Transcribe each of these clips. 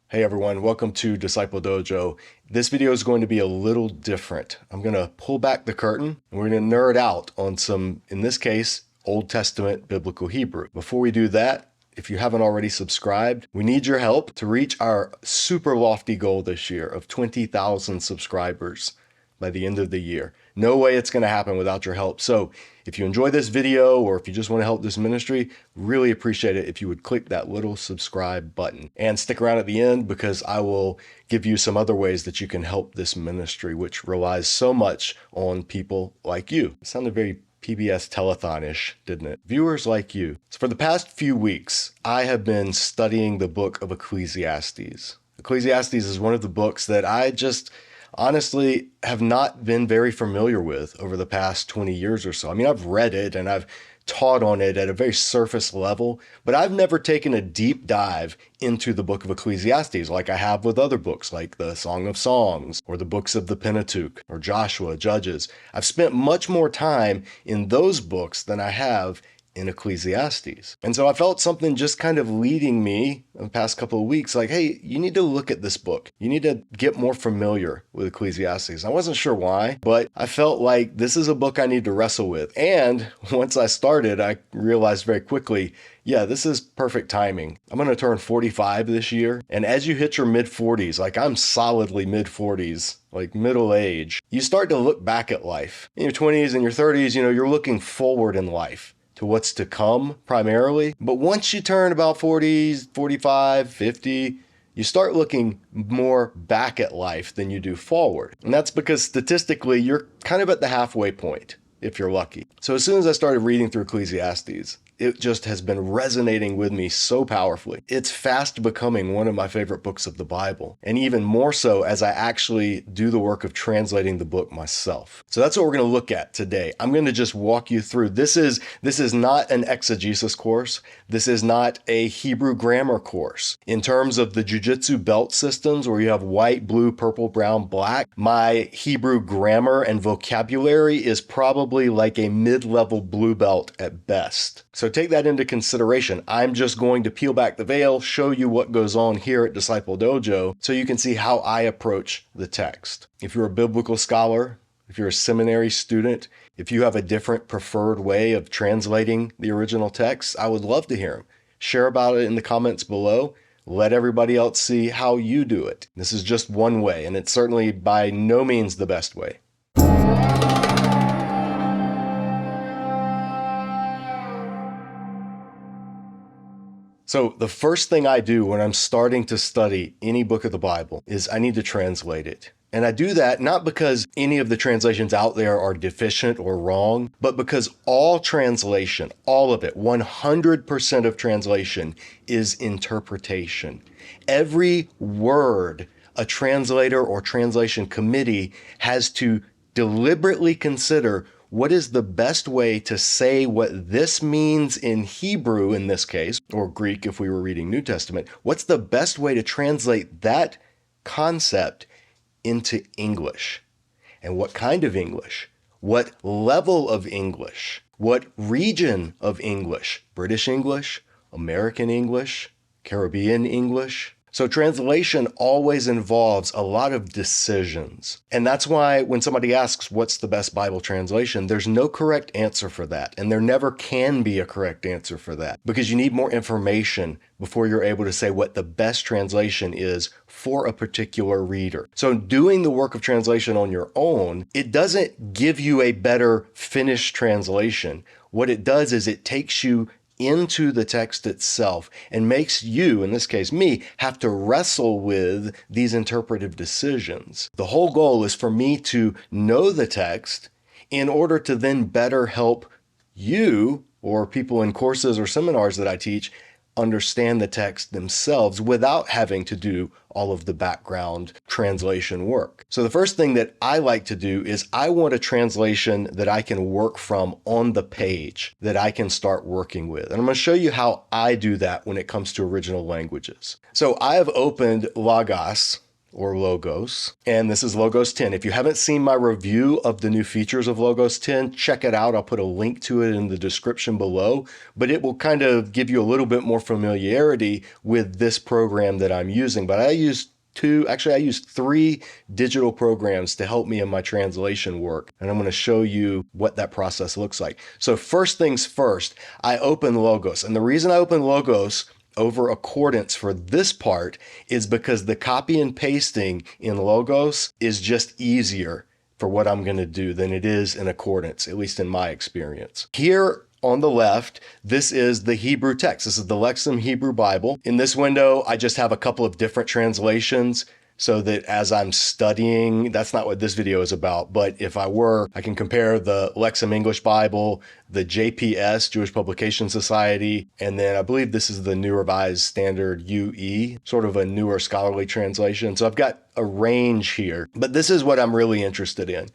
Hey everyone, welcome to Disciple Dojo. This video is going to be a little different. I'm going to pull back the curtain and we're going to nerd out on some, in this case, Old Testament Biblical Hebrew. Before we do that, if you haven't already subscribed, we need your help to reach our super lofty goal this year of 20,000 subscribers by the end of the year. No way it's going to happen without your help. So if you enjoy this video or if you just want to help this ministry, really appreciate it if you would click that little subscribe button and stick around at the end because I will give you some other ways that you can help this ministry, which relies so much on people like you. It sounded very PBS telethon-ish, didn't it? Viewers like you. So for the past few weeks, I have been studying the book of Ecclesiastes. Ecclesiastes is one of the books that I just honestly have not been very familiar with over the past 20 years or so. I mean, I've read it and I've taught on it at a very surface level, but I've never taken a deep dive into the book of Ecclesiastes like I have with other books like the Song of Songs or the books of the Pentateuch or Joshua, Judges. I've spent much more time in those books than I have in Ecclesiastes. And so I felt something just kind of leading me in the past couple of weeks, like, hey, you need to look at this book. You need to get more familiar with Ecclesiastes. I wasn't sure why, but I felt like this is a book I need to wrestle with. And once I started, I realized very quickly, yeah, this is perfect timing. I'm going to turn 45 this year. And as you hit your mid 40s, like I'm solidly mid 40s, like middle age, you start to look back at life. In your 20s and your 30s, you're looking forward in life to what's to come primarily. But once you turn about 40s, 45, 50, you start looking more back at life than you do forward. And that's because statistically, you're kind of at the halfway point, if you're lucky. So as soon as I started reading through Ecclesiastes, it just has been resonating with me so powerfully. It's fast becoming one of my favorite books of the Bible, and even more so as I actually do the work of translating the book myself. So that's what we're going to look at today. I'm going to just walk you through. This is not an exegesis course. This is not a Hebrew grammar course. In terms of the jujitsu belt systems where you have white, blue, purple, brown, black, my Hebrew grammar and vocabulary is probably like a mid-level blue belt at best. So take that into consideration. I'm just going to peel back the veil, show you what goes on here at Disciple Dojo so you can see how I approach the text. If you're a biblical scholar, if you're a seminary student, if you have a different preferred way of translating the original text, I would love to hear them. Share about it in the comments below. Let everybody else see how you do it. This is just one way, and it's certainly by no means the best way. So the first thing I do when I'm starting to study any book of the Bible is I need to translate it. And I do that not because any of the translations out there are deficient or wrong, but because all translation, all of it, 100% of translation is interpretation. Every word a translator or translation committee has to deliberately consider what is the best way to say what this means in Hebrew in this case, or Greek if we were reading New Testament. What's the best way to translate that concept into English? And what kind of English? What level of English? What region of English? British English? American English? Caribbean English? So translation always involves a lot of decisions. And that's why when somebody asks what's the best Bible translation, there's no correct answer for that. And there never can be a correct answer for that because you need more information before you're able to say what the best translation is for a particular reader. So doing the work of translation on your own, it doesn't give you a better finished translation. What it does is it takes you into the text itself and makes you, in this case me, have to wrestle with these interpretive decisions. The whole goal is for me to know the text in order to then better help you or people in courses or seminars that I teach understand the text themselves without having to do all of the background translation work. So the first thing that I like to do is I want a translation that I can work from on the page that I can start working with. And I'm going to show you how I do that when it comes to original languages. So I have opened Logos or Logos, and this is Logos 10. If you haven't seen my review of the new features of Logos 10, check it out. I'll put a link to it in the description below, but it will kind of give you a little bit more familiarity with this program that I'm using. But I use three digital programs to help me in my translation work. And I'm going to show you what that process looks like. So first things first, I open Logos. And the reason I open Logos over Accordance for this part is because the copy and pasting in Logos is just easier for what I'm going to do than it is in Accordance, at least in my experience. Here on the left, this is the Hebrew text. This is the Lexham Hebrew Bible. In this window, I just have a couple of different translations so that as I'm studying, that's not what this video is about, but if I were, I can compare the Lexham English Bible, the JPS, Jewish Publication Society, and then I believe this is the New Revised Standard UE, sort of a newer scholarly translation. So I've got a range here, but this is what I'm really interested in.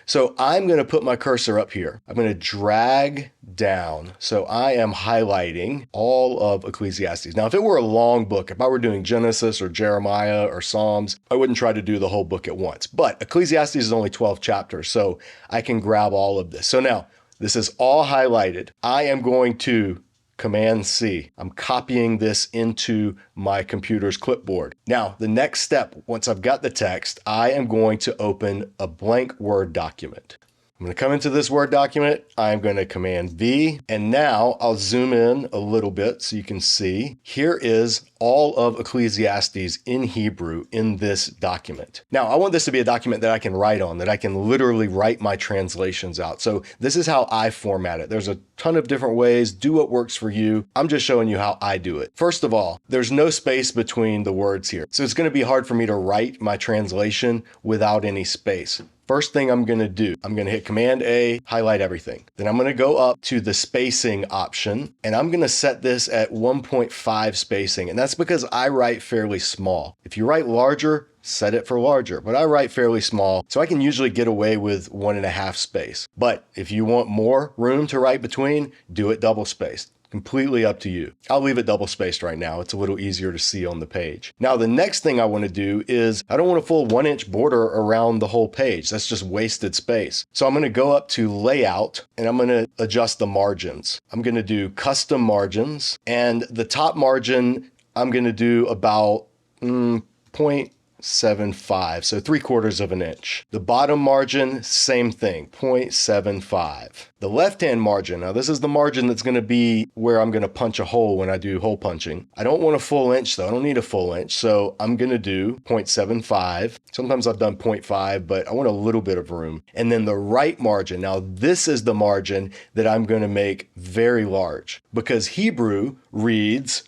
So I'm going to put my cursor up here. I'm going to drag down. So I am highlighting all of Ecclesiastes. Now, if it were a long book, if I were doing Genesis or Jeremiah or Psalms, I wouldn't try to do the whole book at once. But Ecclesiastes is only 12 chapters, so I can grab all of this. So now, this is all highlighted. I am going to Command C. I'm copying this into my computer's clipboard. Now, the next step, once I've got the text, I am going to open a blank Word document. I'm going to come into this Word document. I'm going to Command V, and now I'll zoom in a little bit so you can see. Here is all of Ecclesiastes in Hebrew in this document. Now, I want this to be a document that I can write on, that I can literally write my translations out. So this is how I format it. There's a ton of different ways. Do what works for you. I'm just showing you how I do it. First of all, there's no space between the words here. So it's going to be hard for me to write my translation without any space. First thing I'm going to do, I'm going to hit Command A, highlight everything. Then I'm going to go up to the spacing option, and I'm going to set this at 1.5 spacing. And that's because I write fairly small. If you write larger, set it for larger, but I write fairly small, so I can usually get away with 1.5 space. But if you want more room to write between, do it double spaced. Completely up to you. I'll leave it double spaced right now. It's a little easier to see on the page. Now, the next thing I want to do is I don't want a full 1-inch border around the whole page. That's just wasted space. So I'm going to go up to Layout and I'm going to adjust the margins. I'm going to do Custom Margins, and the top margin I'm going to do about 0.75, so 3/4 of an inch. The bottom margin, same thing, 0.75. The left-hand margin, now this is the margin that's going to be where I'm going to punch a hole when I do hole punching. I don't want a full inch though, I don't need a full inch, so I'm going to do 0.75. Sometimes I've done 0.5, but I want a little bit of room. And then the right margin, now this is the margin that I'm going to make very large because Hebrew reads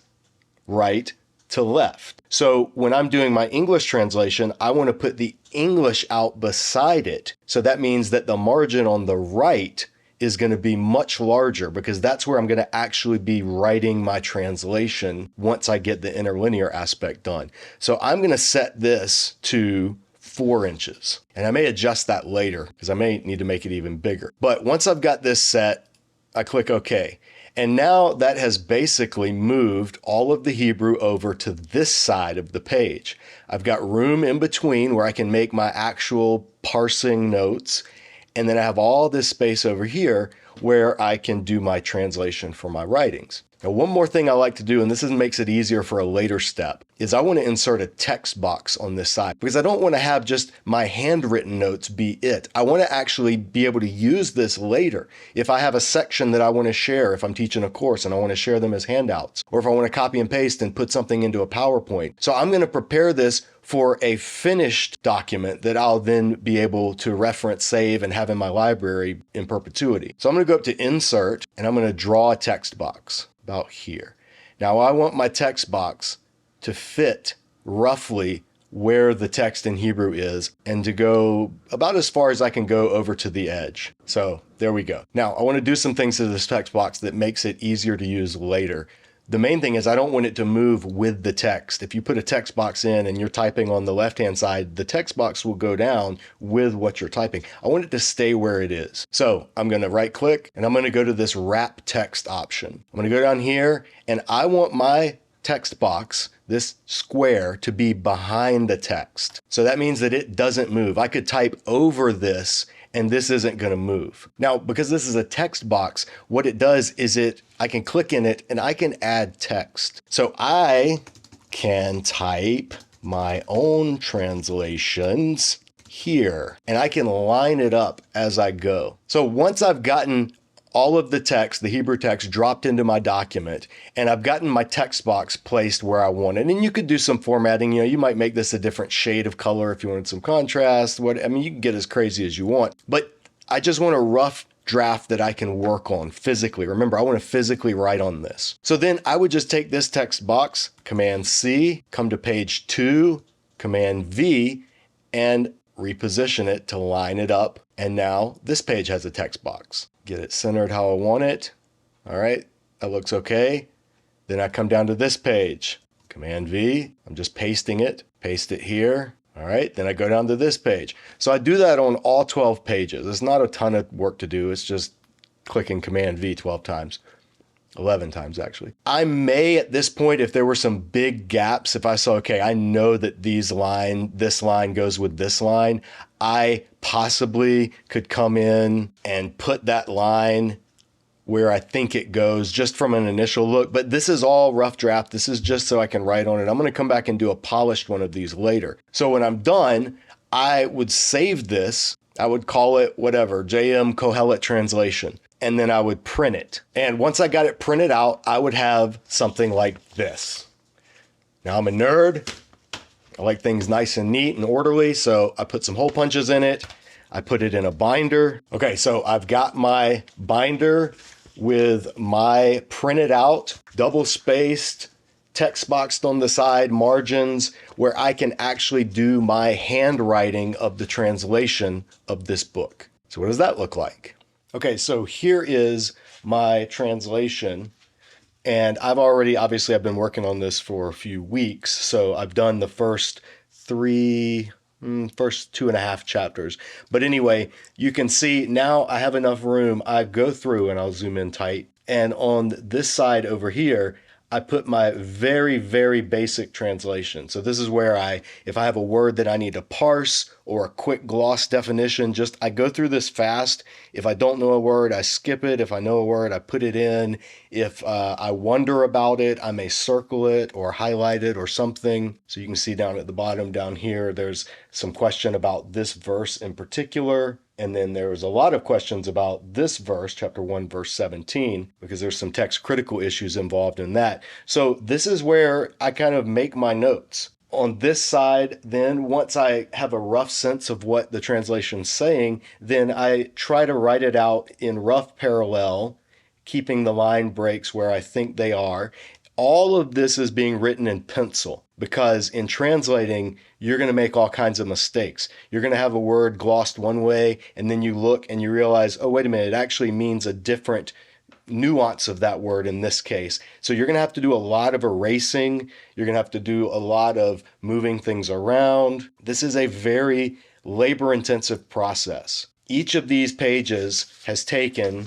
right to left. So when I'm doing my English translation, I want to put the English out beside it. So that means that the margin on the right is going to be much larger because that's where I'm going to actually be writing my translation once I get the interlinear aspect done. So I'm going to set this to 4 inches. And I may adjust that later because I may need to make it even bigger. But once I've got this set, I click OK. And now that has basically moved all of the Hebrew over to this side of the page. I've got room in between where I can make my actual parsing notes. And then I have all this space over here where I can do my translation for my writings. Now, one more thing I like to do, and this makes it easier for a later step, is I want to insert a text box on this side because I don't want to have just my handwritten notes be it. I want to actually be able to use this later. If I have a section that I want to share, if I'm teaching a course and I want to share them as handouts, or if I want to copy and paste and put something into a PowerPoint. So I'm going to prepare this for a finished document that I'll then be able to reference, save, and have in my library in perpetuity. So I'm going to go up to Insert, and I'm going to draw a text box about here. Now I want my text box to fit roughly where the text in Hebrew is and to go about as far as I can go over to the edge. So there we go. Now I want to do some things to this text box that makes it easier to use later. The main thing is I don't want it to move with the text. If you put a text box in and you're typing on the left-hand side, the text box will go down with what you're typing. I want it to stay where it is. So I'm going to right click and I'm going to go to this wrap text option. I'm going to go down here and I want my text box this square to be behind the text. So that means that it doesn't move. I could type over this and this isn't going to move. Now, because this is a text box, what it does is I can click in it and I can add text. So I can type my own translations here and I can line it up as I go. So once I've gotten all of the text, the Hebrew text, dropped into my document, and I've gotten my text box placed where I want it. And you could do some formatting. You might make this a different shade of color if you wanted some contrast. You can get as crazy as you want. But I just want a rough draft that I can work on physically. Remember, I want to physically write on this. So then I would just take this text box, Command C, come to page 2, Command V, and reposition it to line it up. And now this page has a text box. Get it centered how I want it. All right, that looks okay. Then I come down to this page, Command V, I'm just pasting it, paste it here. All right, then I go down to this page. So I do that on all 12 pages. It's not a ton of work to do. It's just clicking Command V 12 times. 11 times actually. I may at this point, if there were some big gaps, if I saw, okay, I know that this line goes with this line, I possibly could come in and put that line where I think it goes just from an initial look. But this is all rough draft. This is just so I can write on it. I'm going to come back and do a polished one of these later. So when I'm done, I would save this. I would call it whatever, JM Kohelet Translation. And then I would print it. And once I got it printed out, I would have something like this. Now I'm a nerd. I like things nice and neat and orderly. So I put some hole punches in it. I put it in a binder. Okay, so I've got my binder with my printed out, double spaced, text boxed on the side, margins, where I can actually do my handwriting of the translation of this book. So what does that look like? Okay, so here is my translation, and I've been working on this for a few weeks, so I've done the first 2.5 chapters. But anyway, you can see now I have enough room. I go through, and I'll zoom in tight, and on this side over here, I put my very, very basic translation. So this is where if I have a word that I need to parse or a quick gloss definition, I go through this fast. If I don't know a word, I skip it. If I know a word, I put it in. If I wonder about it, I may circle it or highlight it or something. So you can see down at the bottom down here, there's some question about this verse in particular. And then there was a lot of questions about this verse, chapter 1, verse 17, because there's some text critical issues involved in that. So this is where I kind of make my notes. On this side, then once I have a rough sense of what the translation's saying, then I try to write it out in rough parallel, keeping the line breaks where I think they are. All of this is being written in pencil because in translating, you're going to make all kinds of mistakes. You're going to have a word glossed one way, and then you look and you realize, oh, wait a minute, it actually means a different nuance of that word in this case. So you're going to have to do a lot of erasing. You're going to have to do a lot of moving things around. This is a very labor-intensive process. Each of these pages has taken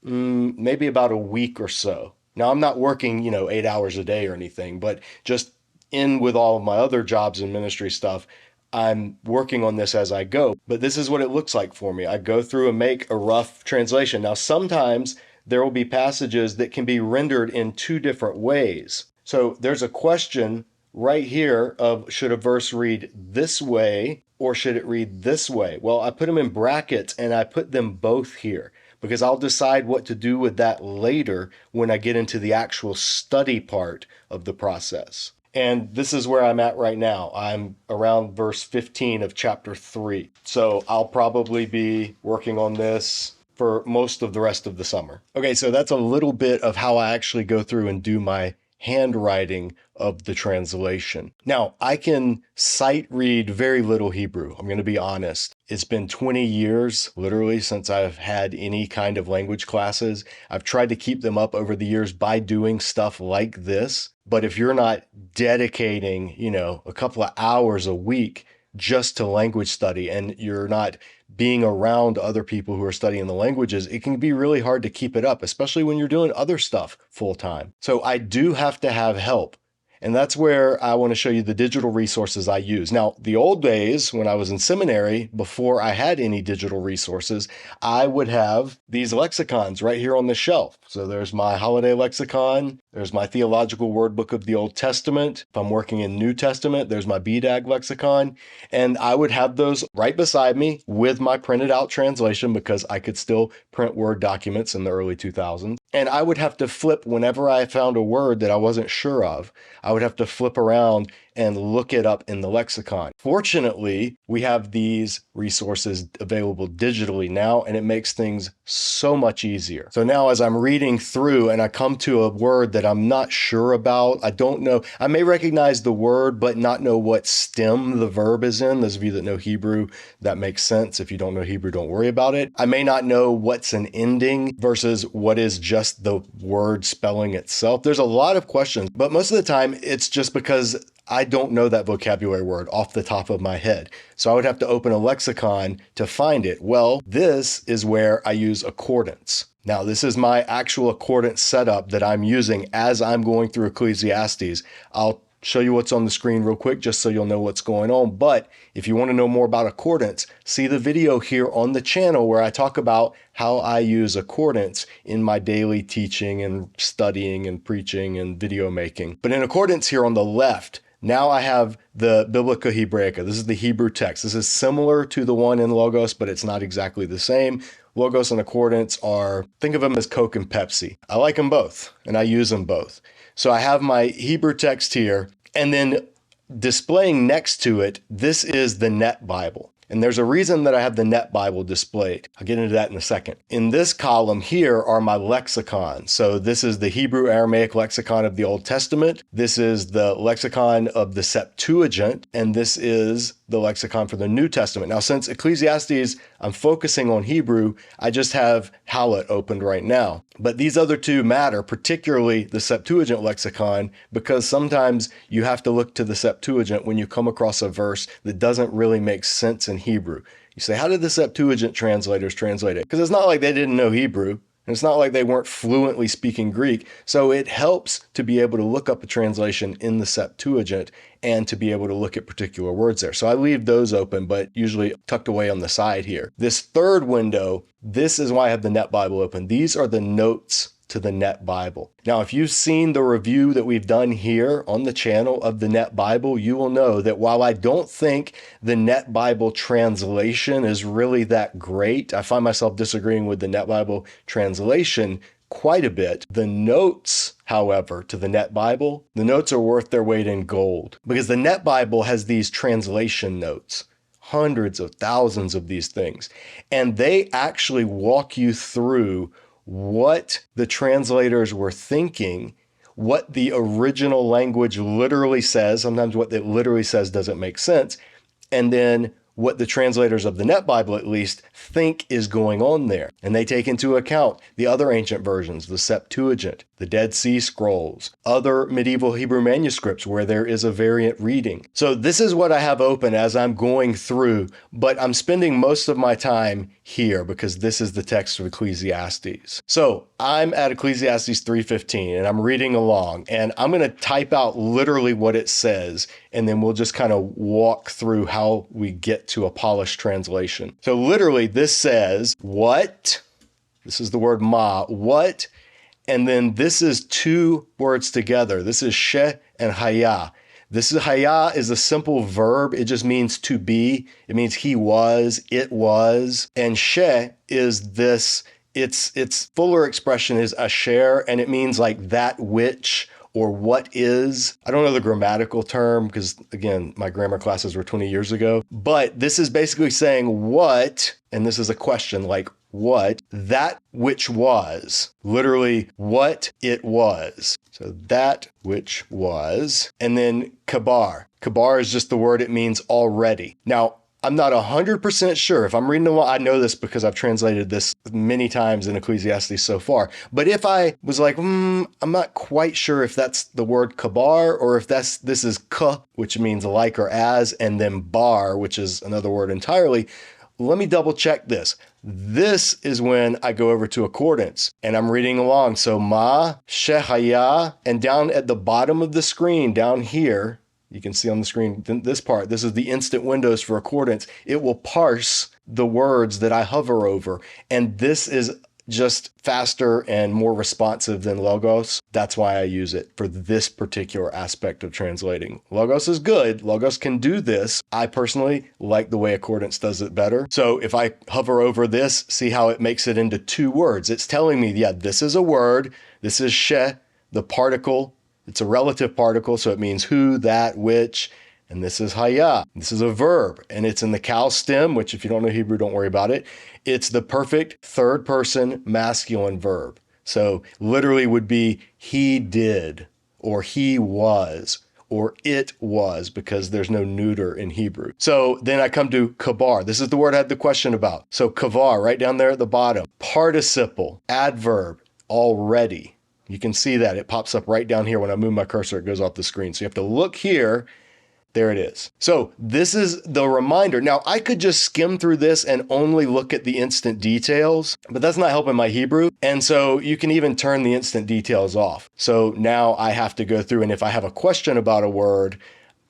maybe about a week or so. Now, I'm not working, 8 hours a day or anything, but just in with all of my other jobs and ministry stuff, I'm working on this as I go. But this is what it looks like for me. I go through and make a rough translation. Now, sometimes there will be passages that can be rendered in two different ways. So there's a question right here of should a verse read this way or should it read this way? Well, I put them in brackets and I put them both here, because I'll decide what to do with that later when I get into the actual study part of the process. And this is where I'm at right now. I'm around verse 15 of chapter 3. So I'll probably be working on this for most of the rest of the summer. Okay, so that's a little bit of how I actually go through and do my handwriting of the translation. Now, I can sight read very little Hebrew. I'm going to be honest. It's been 20 years, literally, since I've had any kind of language classes. I've tried to keep them up over the years by doing stuff like this. But if you're not dedicating, a couple of hours a week just to language study, and you're not being around other people who are studying the languages, it can be really hard to keep it up, especially when you're doing other stuff full time. So I do have to have help. And that's where I want to show you the digital resources I use. Now, the old days when I was in seminary, before I had any digital resources, I would have these lexicons right here on the shelf. So there's my holiday lexicon. There's my theological word book of the Old Testament. If I'm working in New Testament, there's my BDAG lexicon. And I would have those right beside me with my printed out translation because I could still print Word documents in the early 2000s. And I would have to flip whenever I found a word that I wasn't sure of. I would have to flip around and look it up in the lexicon. Fortunately, we have these resources available digitally now, and it makes things so much easier. So now as I'm reading through and I come to a word that I'm not sure about, I don't know, I may recognize the word, but not know what stem the verb is in. Those of you that know Hebrew, that makes sense. If you don't know Hebrew, don't worry about it. I may not know what's an ending versus what is just the word spelling itself. There's a lot of questions, but most of the time it's just because I don't know that vocabulary word off the top of my head. So I would have to open a lexicon to find it. Well, this is where I use accordance. Now, this is my actual accordance setup that I'm using as I'm going through Ecclesiastes. I'll show you what's on the screen real quick just so you'll know what's going on. But if you want to know more about accordance, see the video here on the channel where I talk about how I use accordance in my daily teaching and studying and preaching and video making. But in accordance here on the left, now I have the Biblica Hebraica. This is the Hebrew text. This is similar to the one in Logos, but it's not exactly the same. Logos and accordance are, think of them as Coke and Pepsi. I like them both, and I use them both. So I have my Hebrew text here, and then displaying next to it, this is the Net Bible. And there's a reason that I have the Net Bible displayed. I'll get into that in a second. In this column here are my lexicons. So this is the Hebrew Aramaic lexicon of the Old Testament. This is the lexicon of the Septuagint. And this is the lexicon for the New Testament. Now, since Ecclesiastes, I'm focusing on Hebrew, I just have Hallett opened right now. But these other two matter, particularly the Septuagint lexicon, because sometimes you have to look to the Septuagint when you come across a verse that doesn't really make sense in Hebrew. You say, how did the Septuagint translators translate it? Because it's not like they didn't know Hebrew. And it's not like they weren't fluently speaking Greek. So it helps to be able to look up a translation in the Septuagint and to be able to look at particular words there. So I leave those open, but usually tucked away on the side here. This third window, this is why I have the Net Bible open. These are the notes to the Net Bible. Now, if you've seen the review that we've done here on the channel of the Net Bible, you will know that while I don't think the Net Bible translation is really that great, I find myself disagreeing with the Net Bible translation quite a bit. The notes, however, to the Net Bible, the notes are worth their weight in gold because the Net Bible has these translation notes. Hundreds of thousands of these things. And they actually walk you through what the translators were thinking, what the original language literally says. Sometimes what it literally says doesn't make sense. And then what the translators of the Net Bible, at least, think is going on there. And they take into account the other ancient versions, the Septuagint, the Dead Sea Scrolls, other medieval Hebrew manuscripts where there is a variant reading. So this is what I have open as I'm going through, but I'm spending most of my time here because this is the text of Ecclesiastes. So I'm at Ecclesiastes 3:15 and I'm reading along and I'm going to type out literally what it says and then we'll just kind of walk through how we get to a polished translation. So literally this says, what? This is the word ma, what? And then this is two words together. This is she and haya. This is haya is a simple verb. It just means to be. It means he was, it was. And she is this, its fuller expression is asher, and it means like that which or what is. I don't know the grammatical term because, again, my grammar classes were 20 years ago. But this is basically saying what, and this is a question like what, that which was. Literally, what it was. So that which was. And then kabar. Kabar is just the word, it means already. Now, I'm not 100% sure. If I'm reading along, I know this because I've translated this many times in Ecclesiastes so far. But if I was like, I'm not quite sure if that's the word kabar or if this is ka, which means like or as, and then bar, which is another word entirely. let me double check this. This is when I go over to accordance and I'm reading along. So ma, shehaya, and down at the bottom of the screen, down here, you can see on the screen, this part, this is the instant windows for accordance. It will parse the words that I hover over. And this is just faster and more responsive than Logos. That's why I use it for this particular aspect of translating. Logos is good. Logos can do this. I personally like the way Accordance does it better. So if I hover over this, see how it makes it into 2 words. It's telling me, yeah, this is a word. This is she, the particle. It's a relative particle, so it means who, that, which. And this is haya. This is a verb, and it's in the cow stem, which if you don't know Hebrew, don't worry about it. It's the perfect third person masculine verb. So literally would be he did, or he was, or it was, because there's no neuter in Hebrew. So then I come to kabar. This is the word I had the question about. So kavar, right down there at the bottom. Participle, adverb, already. You can see that. It pops up right down here. When I move my cursor, it goes off the screen. So you have to look here. There it is. So this is the reminder. Now, I could just skim through this and only look at the instant details, but that's not helping my Hebrew. And so you can even turn the instant details off. So now I have to go through, and if I have a question about a word,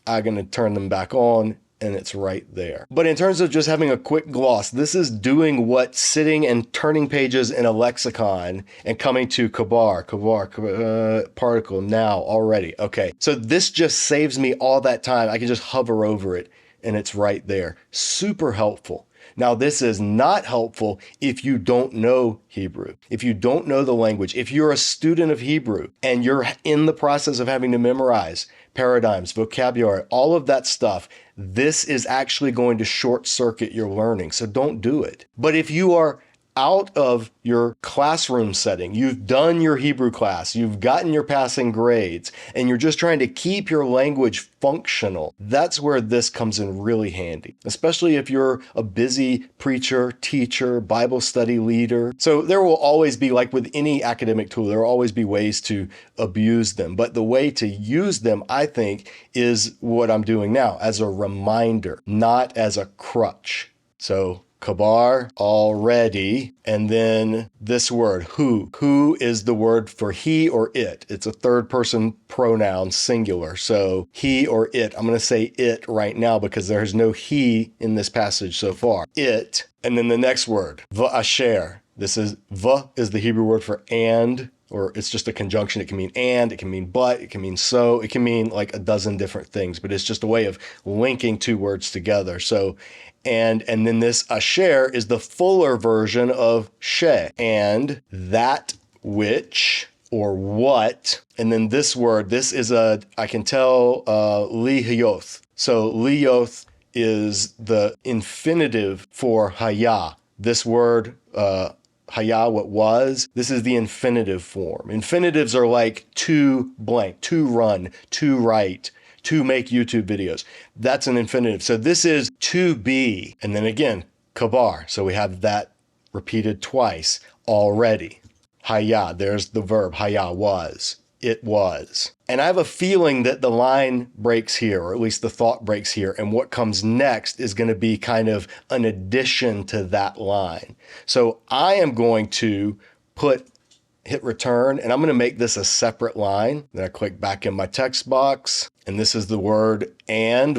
I'm going to turn them back on, and it's right there. But in terms of just having a quick gloss, this is doing what sitting and turning pages in a lexicon and coming to kabar, particle, now, already. Okay, so this just saves me all that time. I can just hover over it and it's right there. Super helpful. Now, this is not helpful if you don't know Hebrew, if you don't know the language, if you're a student of Hebrew and you're in the process of having to memorize paradigms, vocabulary, all of that stuff. This is actually going to short circuit your learning, so don't do it. But if you are out of your classroom setting, you've done your Hebrew class, you've gotten your passing grades, and you're just trying to keep your language functional, that's where this comes in really handy, especially if you're a busy preacher, teacher, Bible study leader. So there will always be, like with any academic tool, there will always be ways to abuse them. But the way to use them, I think, is what I'm doing now, as a reminder, not as a crutch. So kabar, already, and then this word, who. Who is the word for he or it. It's a third person pronoun, singular. So he or it. I'm going to say it right now because there's no he in this passage so far. It, and then the next word, va'asher. This is, va is the Hebrew word for and, or it's just a conjunction. It can mean and, it can mean but, it can mean so, it can mean like a dozen different things, but it's just a way of linking 2 words together. So, and then this asher is the fuller version of she, and that which, or what, and then this word, this is I can tell, liyoth. So liyoth is the infinitive for haya. This word, haya, what was, this is the infinitive form. Infinitives are like to blank, to run, to write, to make YouTube videos. That's an infinitive. So this is to be. And then again, kabar. So we have that repeated twice already. Haya, there's the verb. Haya, was. It was. And I have a feeling that the line breaks here, or at least the thought breaks here. And what comes next is going to be kind of an addition to that line. So I am going to hit return, and I'm going to make this a separate line. Then I click back in my text box, and this is the word and,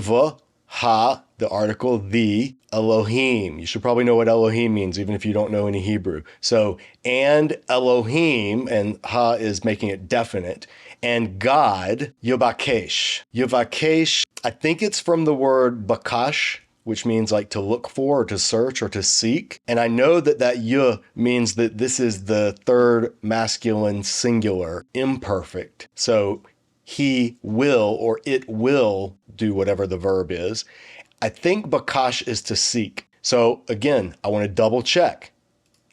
ha, the article, the, Elohim. You should probably know what Elohim means, even if you don't know any Hebrew. So, and Elohim, and ha is making it definite, and God, Yovakesh. Yovakesh, I think it's from the word bakash, which means like to look for or to search or to seek. And I know that that yah means that this is the third masculine singular, imperfect. So he will, or it will do whatever the verb is. I think bakash is to seek. So again, I want to double check.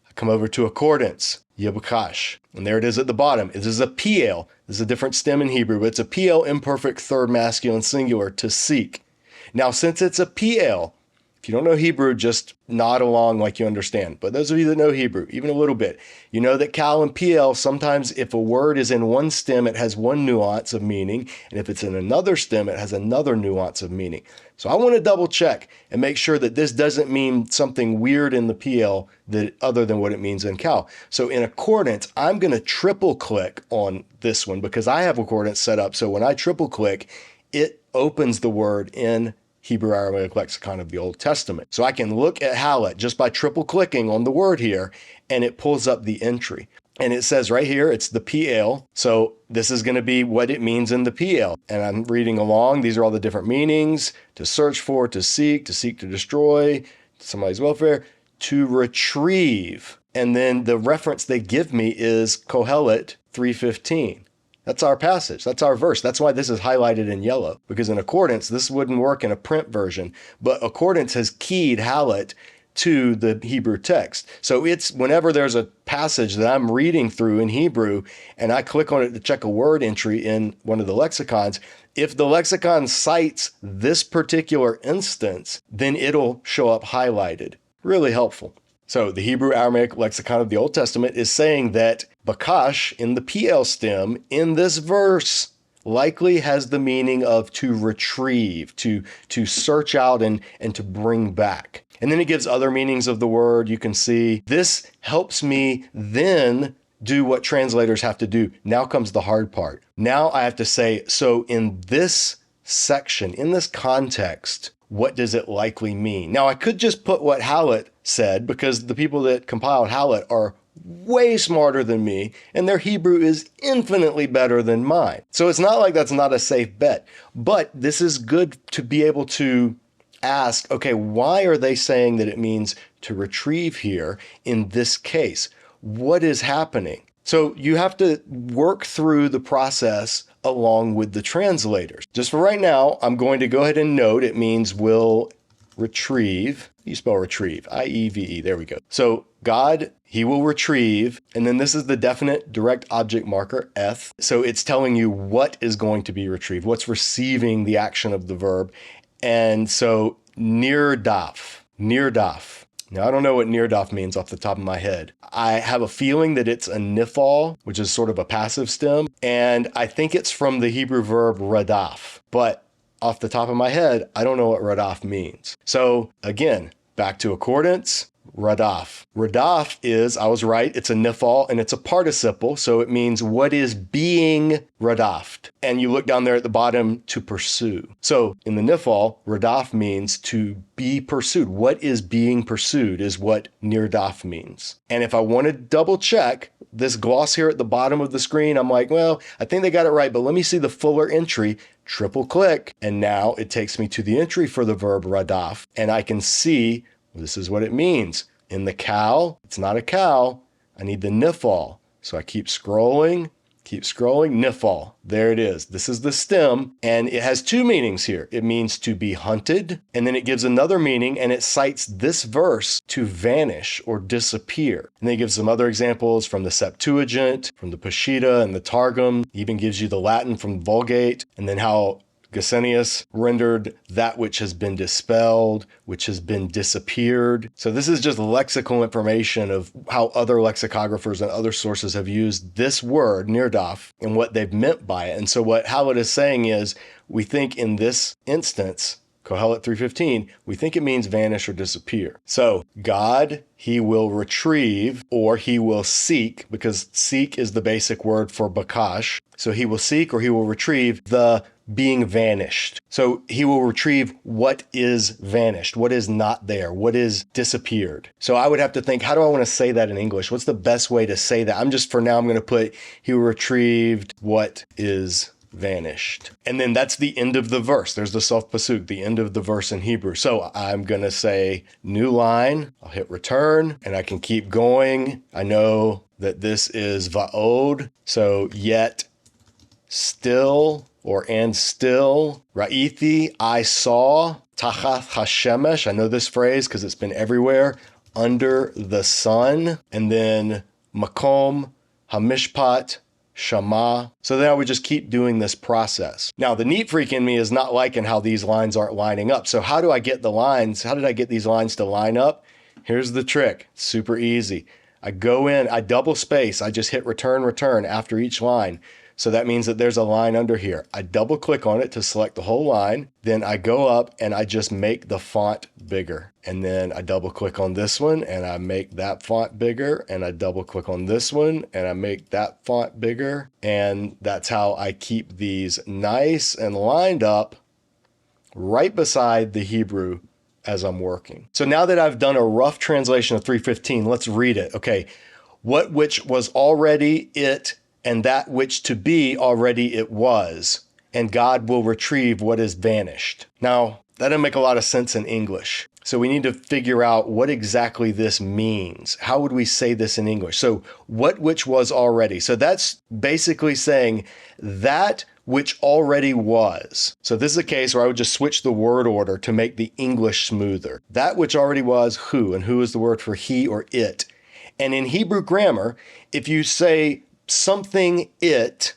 I come over to accordance, yabakash. And there it is at the bottom. This is a PL. This is a different stem in Hebrew, but it's a PL imperfect third masculine singular, to seek. Now, since it's a PL, If you don't know Hebrew, just nod along like you understand. But those of you that know Hebrew, even a little bit, you know that cal and pl, sometimes if a word is in one stem, it has one nuance of meaning. And if it's in another stem, it has another nuance of meaning. So I want to double check and make sure that this doesn't mean something weird in the pl that other than what it means in cal. So in accordance, I'm going to triple click on this one because I have accordance set up. So when I triple click, it opens the word in Hebrew Aramaic Lexicon of the Old Testament. So I can look at Halet just by triple clicking on the word here, and it pulls up the entry. And it says right here, it's the PL. So this is going to be what it means in the PL. And I'm reading along. These are all the different meanings: to search for, to seek to destroy, somebody's welfare, to retrieve. And then the reference they give me is Kohelet 3:15. That's our passage. That's our verse. That's why this is highlighted in yellow, because in accordance, this wouldn't work in a print version, but accordance has keyed Halet to the Hebrew text. So it's whenever there's a passage that I'm reading through in Hebrew and I click on it to check a word entry in one of the lexicons, if the lexicon cites this particular instance, then it'll show up highlighted. Really helpful. So the Hebrew Aramaic Lexicon of the Old Testament is saying that bakash in the PL stem in this verse likely has the meaning of to retrieve, to search out and to bring back. And then it gives other meanings of the word. You can see this helps me then do what translators have to do. Now comes the hard part. Now I have to say, so in this section, in this context, what does it likely mean? Now, I could just put what Halet said because the people that compiled Halet are way smarter than me and their Hebrew is infinitely better than mine. So it's not like that's not a safe bet, but this is good to be able to ask, okay, why are they saying that it means to retrieve here in this case? What is happening? So you have to work through the process along with the translators. Just for right now, I'm going to go ahead and note it means will retrieve. You spell retrieve, I-E-V-E, there we go. So God, he will retrieve, and then this is the definite direct object marker, eth. So it's telling you what is going to be retrieved, what's receiving the action of the verb. And so nirdaf. Now, I don't know what nirdaf means off the top of my head. I have a feeling that it's a nifal, which is sort of a passive stem, and I think it's from the Hebrew verb radaf. But off the top of my head, I don't know what radaf means. So again, back to accordance. Radaf. Radaf is, I was right, it's a nifal and it's a participle, so it means what is being radafed. And you look down there at the bottom, to pursue. So in the nifal, radaf means to be pursued. What is being pursued is what nirdaf means. And if I want to double check this gloss here at the bottom of the screen, I'm like, well, I think they got it right, but let me see the fuller entry. Triple click, and now it takes me to the entry for the verb radaf, and I can see this is what it means. In the cal, it's not a cal. I need the nifal. So I keep scrolling, nifal. There it is. This is the stem, and it has two meanings here. It means to be hunted, and then it gives another meaning, and it cites this verse to vanish or disappear. And then it gives some other examples from the Septuagint, from the Peshitta and the Targum. It even gives you the Latin from the Vulgate, and then how Gesenius rendered that which has been dispelled, which has been disappeared. So this is just lexical information of how other lexicographers and other sources have used this word, nirdaf, and what they've meant by it. And so what Halet is saying is, we think in this instance, Kohelet 3:15, we think it means vanish or disappear. So God, he will retrieve or he will seek, because seek is the basic word for bakash. So he will seek or he will retrieve the being vanished. So he will retrieve what is vanished, what is not there, what is disappeared. So I would have to think, how do I want to say that in English? What's the best way to say that? I'm going to put, he retrieved what is vanished. And then that's the end of the verse. There's the self pasuk, the end of the verse in Hebrew. So I'm going to say new line. I'll hit return and I can keep going. I know that this is va'od. So yet, still, or and still. Ra'ithi, I saw. Tachat hashemesh. I know this phrase because it's been everywhere. Under the sun. And then makom hamishpat Shema. So then I would just keep doing this process. Now, the neat freak in me is not liking how these lines aren't lining up. So how do I get the lines? How did I get these lines to line up? Here's the trick. Super easy. I go in, I double space. I just hit return, return after each line. So that means that there's a line under here. I double click on it to select the whole line. Then I go up and I just make the font bigger. And then I double click on this one and I make that font bigger. And I double click on this one and I make that font bigger. And that's how I keep these nice and lined up right beside the Hebrew as I'm working. So now that I've done a rough translation of 3:15, let's read it. Okay. What which was already it, and that which to be already it was, and God will retrieve what is vanished. Now, that doesn't make a lot of sense in English. So we need to figure out what exactly this means. How would we say this in English? So what which was already. So that's basically saying that which already was. So this is a case where I would just switch the word order to make the English smoother. That which already was who, and who is the word for he or it. And in Hebrew grammar, if you say something it,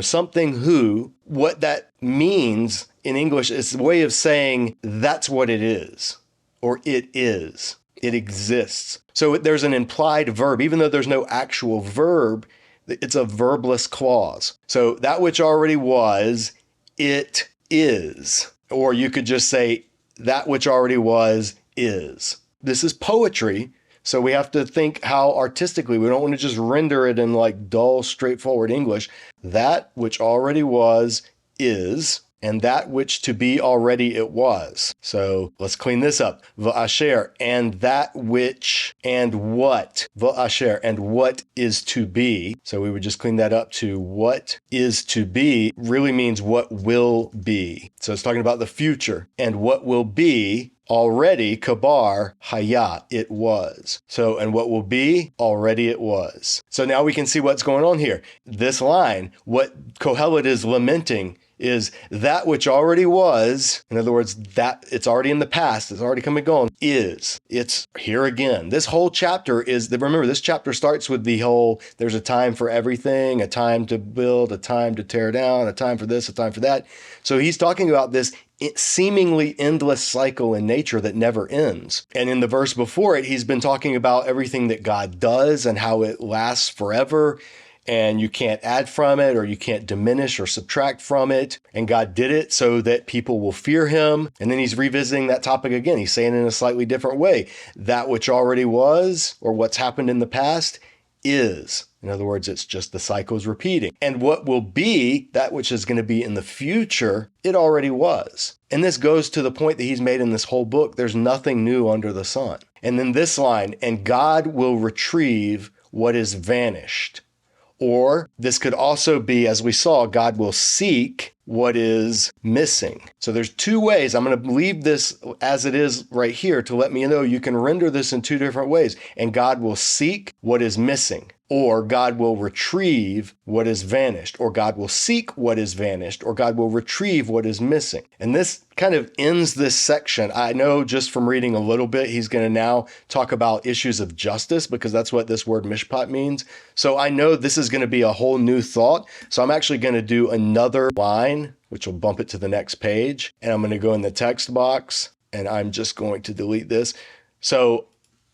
something who, what that means in English is a way of saying that's what it is, or it is, it exists. So there's an implied verb, even though there's no actual verb, it's a verbless clause. So that which already was, it is. Or you could just say that which already was, is. This is poetry. So we have to think how artistically, we don't want to just render it in like dull, straightforward English. That which already was, is, and that which to be already it was. So let's clean this up. V'asher, and that which, and what. V'asher, and what is to be. So we would just clean that up to what is to be really means what will be. So it's talking about the future. And what will be already, kabar, haya, it was. So, and what will be, already it was. So now we can see what's going on here. This line, what Kohelet is lamenting is that which already was, in other words, that it's already in the past, it's already come and gone, is. It's here again. This whole chapter is, remember, this chapter starts with the whole, there's a time for everything, a time to build, a time to tear down, a time for this, a time for that. So he's talking about this seemingly endless cycle in nature that never ends. And in the verse before it, he's been talking about everything that God does and how it lasts forever. And you can't add from it, or you can't diminish or subtract from it. And God did it so that people will fear him. And then he's revisiting that topic again. He's saying it in a slightly different way. That which already was, or what's happened in the past, is. In other words, it's just the cycle's repeating. And what will be, that which is going to be in the future, it already was. And this goes to the point that he's made in this whole book. There's nothing new under the sun. And then this line, and God will retrieve what is vanished. Or this could also be, as we saw, God will seek what is missing. So there's two ways. I'm going to leave this as it is right here to let me know you can render this in two different ways. And God will seek what is missing. Or God will retrieve what is vanished, or God will seek what is vanished, or God will retrieve what is missing. And this kind of ends this section. I know just from reading a little bit, he's going to now talk about issues of justice, because that's what this word mishpat means. So I know this is going to be a whole new thought. So I'm actually going to do another line, which will bump it to the next page. And I'm going to go in the text box, and I'm just going to delete this. So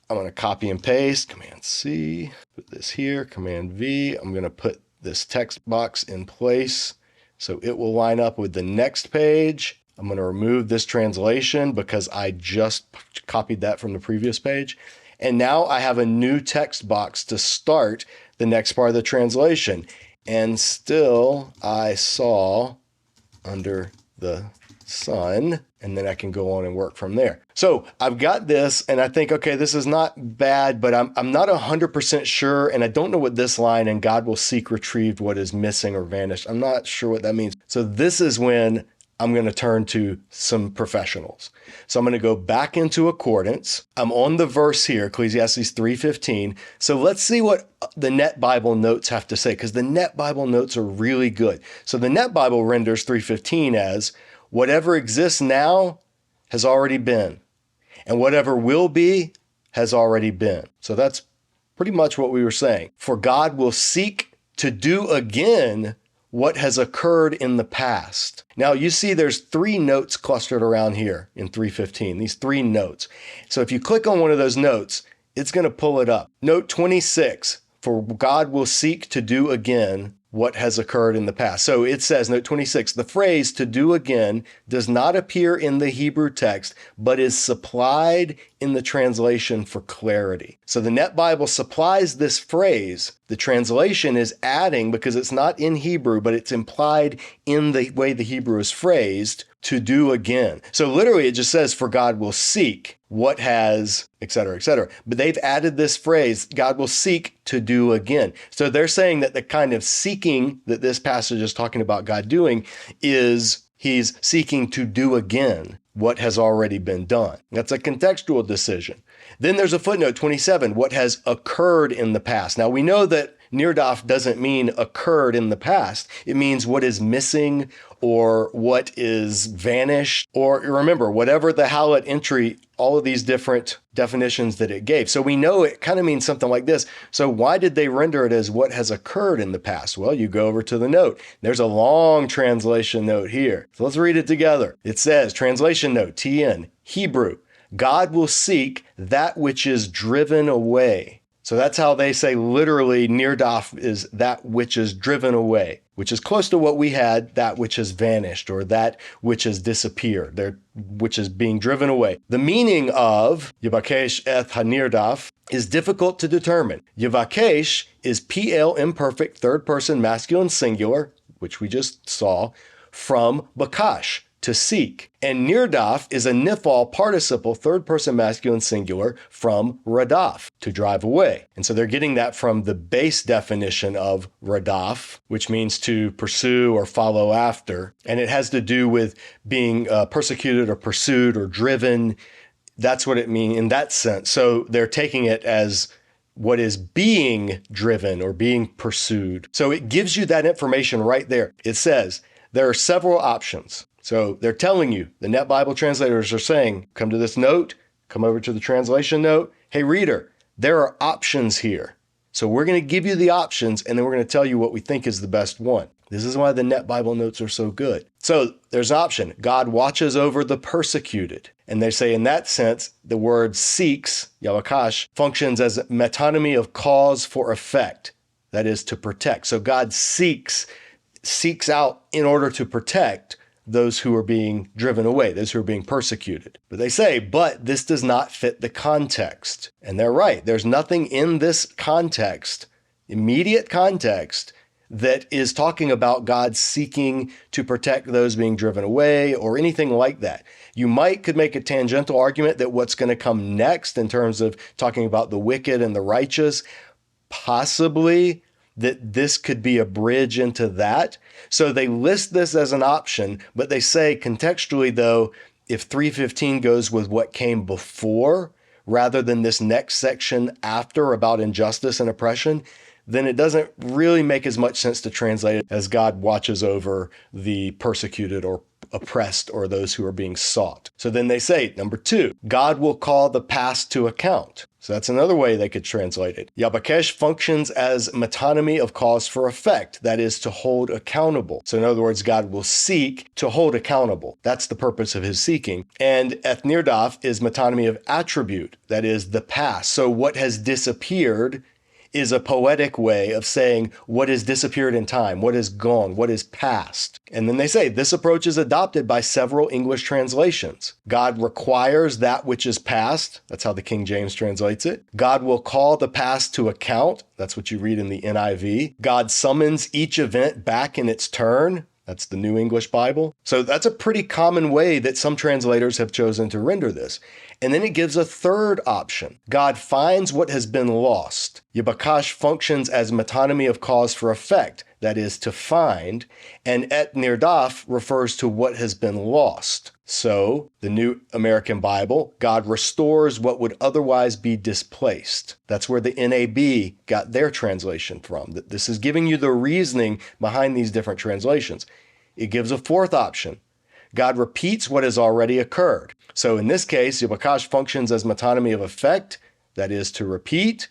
I'm going to copy and paste, Command C, put this here, Command V. I'm going to put this text box in place so it will line up with the next page. I'm going to remove this translation because I just copied that from the previous page. And now I have a new text box to start the next part of the translation. And still I saw under the sun, and then I can go on and work from there. So I've got this, and I think, okay, this is not bad, but I'm not 100% sure, and I don't know what this line, and God will seek retrieved what is missing or vanished. I'm not sure what that means. So this is when I'm going to turn to some professionals. So I'm going to go back into accordance. I'm on the verse here, Ecclesiastes 3:15. So let's see what the Net Bible notes have to say, because the Net Bible notes are really good. So the Net Bible renders 3:15 as, whatever exists now has already been, and whatever will be has already been. So that's pretty much what we were saying. For God will seek to do again what has occurred in the past. Now you see there's 3 notes clustered around here in 3:15, these 3 notes. So if you click on one of those notes, it's going to pull it up. Note 26, for God will seek to do again what has occurred in the past. So it says, note 26, the phrase to do again does not appear in the Hebrew text, but is supplied in the translation for clarity. So the Net Bible supplies this phrase. The translation is adding, because it's not in Hebrew, but it's implied in the way the Hebrew is phrased, to do again. So literally it just says, for God will seek what has, etc., etc. But they've added this phrase, God will seek to do again. So they're saying that the kind of seeking that this passage is talking about God doing is he's seeking to do again what has already been done. That's a contextual decision. Then there's a footnote 27, what has occurred in the past. Now we know that nirdaf doesn't mean occurred in the past. It means what is missing or what is vanished, or remember, whatever the Hallett entry, all of these different definitions that it gave. So we know it kind of means something like this. So why did they render it as what has occurred in the past? Well, you go over to the note. There's a long translation note here. So let's read it together. It says, translation note, TN, Hebrew, God will seek that which is driven away. So that's how they say literally nirdaf is that which is driven away, which is close to what we had, that which has vanished or that which has disappeared, which is being driven away. The meaning of Yivakesh eth hanirdaf is difficult to determine. Yivakesh is PL imperfect third person masculine singular, which we just saw, from bakash, to seek. And nirdaf is a nifal participle, third person masculine singular, from radaf, to drive away. And so they're getting that from the base definition of radaf, which means to pursue or follow after. And it has to do with being persecuted or pursued or driven. That's what it means in that sense. So they're taking it as what is being driven or being pursued. So it gives you that information right there. It says there are several options. So they're telling you, the Net Bible translators are saying, come to this note, come over to the translation note. Hey, reader, there are options here. So we're going to give you the options, and then we're going to tell you what we think is the best one. This is why the Net Bible notes are so good. So there's an option. God watches over the persecuted. And they say in that sense, the word seeks, yawakash, functions as metonymy of cause for effect. That is to protect. So God seeks out in order to protect those who are being driven away, those who are being persecuted. But they say, but this does not fit the context. And they're right. There's nothing in this context, immediate context, that is talking about God seeking to protect those being driven away or anything like that. You could make a tangential argument that what's going to come next in terms of talking about the wicked and the righteous, possibly that this could be a bridge into that. So they list this as an option, but they say contextually though, if 3:15 goes with what came before, rather than this next section after about injustice and oppression, then it doesn't really make as much sense to translate it as God watches over the persecuted or oppressed or those who are being sought. So then they say, number 2, God will call the past to account. So that's another way they could translate it. Yabakesh functions as metonymy of cause for effect, that is to hold accountable. So in other words, God will seek to hold accountable. That's the purpose of his seeking. And ethnirdaf is metonymy of attribute, that is the past. So what has disappeared is a poetic way of saying what has disappeared in time, what is gone, what is past. And then they say this approach is adopted by several English translations. God requires that which is past. That's how the King James translates it. God will call the past to account. That's what you read in the NIV. God summons each event back in its turn. That's the New English Bible. So that's a pretty common way that some translators have chosen to render this. And then it gives a third option. God finds what has been lost. Yabakash functions as metonymy of cause for effect, that is to find, and et nirdaf refers to what has been lost. So, the New American Bible, God restores what would otherwise be displaced. That's where the NAB got their translation from. This is giving you the reasoning behind these different translations. It gives a fourth option. God repeats what has already occurred. So in this case, Yabakash functions as metonymy of effect, that is to repeat,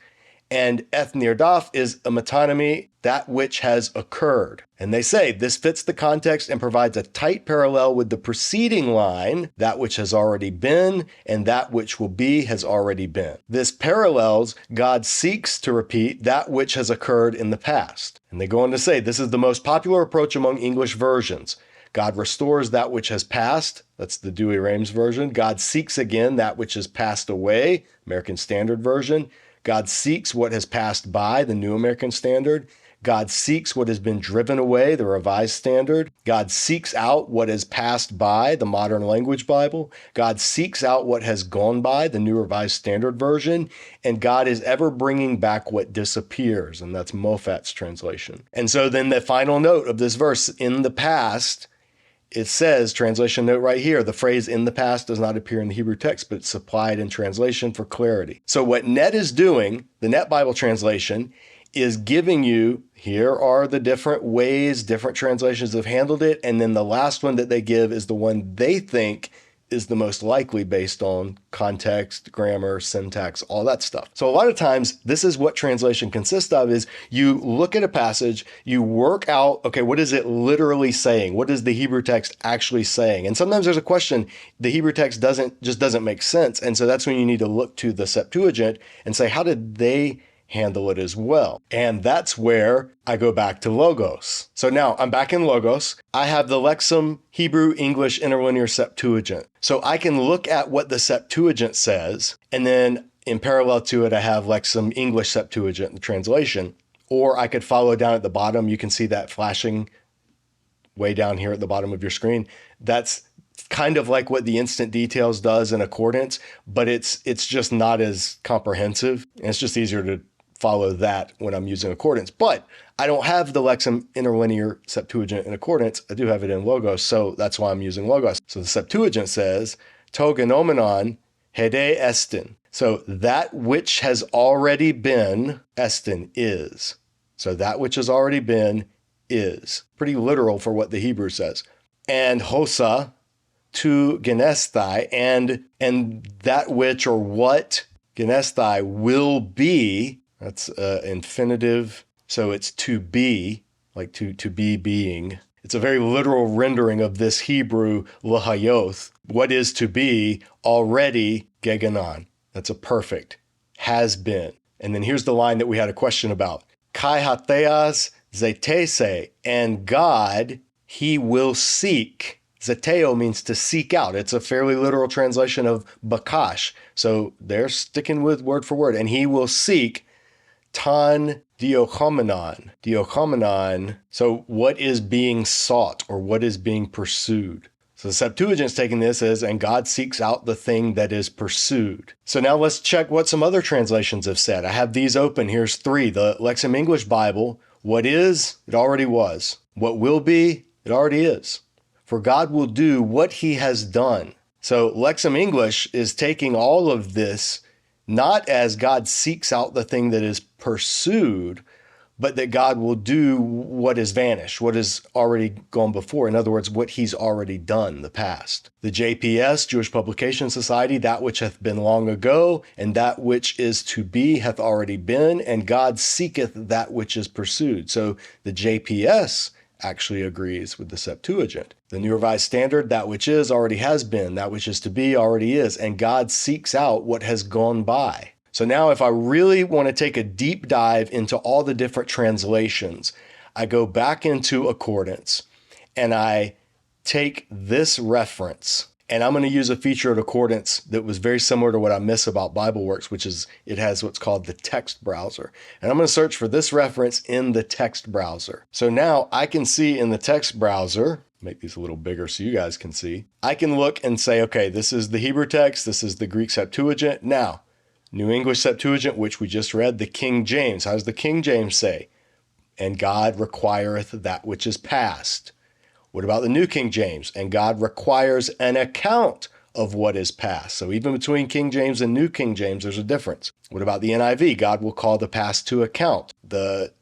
And eth nirdaf is a metonymy, that which has occurred. And they say this fits the context and provides a tight parallel with the preceding line, that which has already been and that which will be has already been. This parallels God seeks to repeat that which has occurred in the past. And they go on to say this is the most popular approach among English versions. God restores that which has passed. That's the Douay-Rheims version. God seeks again that which has passed away, American Standard Version. God seeks what has passed by, the New American Standard. God seeks what has been driven away, the Revised Standard. God seeks out what has passed by, the Modern Language Bible. God seeks out what has gone by, the New Revised Standard Version. And God is ever bringing back what disappears, and that's Moffat's translation. And so then the final note of this verse, in the past, it says, translation note right here, the phrase in the past does not appear in the Hebrew text, but it's supplied in translation for clarity. So what Net is doing, the Net Bible translation, is giving you, here are the different ways different translations have handled it, and then the last one that they give is the one they think is the most likely based on context, grammar, syntax, all that stuff. So a lot of times, this is what translation consists of, is you look at a passage, you work out, okay, what is it literally saying? What is the Hebrew text actually saying? And sometimes there's a question, the Hebrew text doesn't make sense. And so that's when you need to look to the Septuagint and say, how did they handle it as well? And that's where I go back to Logos. So now I'm back in Logos. I have the Lexham Hebrew English Interlinear Septuagint. So I can look at what the Septuagint says, and then in parallel to it, I have Lexham English Septuagint, the translation. Or I could follow down at the bottom. You can see that flashing way down here at the bottom of your screen. That's kind of like what the Instant Details does in Accordance, but it's just not as comprehensive. And it's just easier to follow that when I'm using Accordance. But I don't have the Lexham Interlinear Septuagint in Accordance. I do have it in Logos, so that's why I'm using Logos. So the Septuagint says, to genomenon hede estin. So that which has already been, estin, is. So that which has already been is. Pretty literal for what the Hebrew says. And hosa, to genesthai, and that which or what genesthai will be. That's infinitive. So it's to be, like to be being. It's a very literal rendering of this Hebrew lahayoth. What is to be already geganon. That's a perfect. Has been. And then here's the line that we had a question about. Kai hatheas zetese, and God, he will seek. Zeteo means to seek out. It's a fairly literal translation of bakash. So they're sticking with word for word. And he will seek tan diochomenon. Diochomenon. So what is being sought or what is being pursued? So the Septuagint's taking this as, and God seeks out the thing that is pursued. So now let's check what some other translations have said. I have these open. Here's three. The Lexham English Bible. What is, it already was. What will be, it already is. For God will do what he has done. So Lexham English is taking all of this not as God seeks out the thing that is pursued, but that God will do what is vanished, what has already gone before. In other words, what he's already done, the past. The JPS, Jewish Publication Society, that which hath been long ago, and that which is to be hath already been, and God seeketh that which is pursued. So the JPS actually agrees with the Septuagint. The New Revised Standard, that which is already has been, that which is to be already is, and God seeks out what has gone by. So now if I really want to take a deep dive into all the different translations, I go back into Accordance and I take this reference, and I'm going to use a feature of Accordance that was very similar to what I miss about BibleWorks, which is it has what's called the text browser. And I'm going to search for this reference in the text browser. So now I can see in the text browser, make these a little bigger so you guys can see, I can look and say, okay, this is the Hebrew text, this is the Greek Septuagint. Now, New English Septuagint, which we just read, the King James. How does the King James say? And God requireth that which is past. What about the New King James? And God requires an account of what is past. So even between King James and New King James, there's a difference. What about the NIV? God will call the past to account. The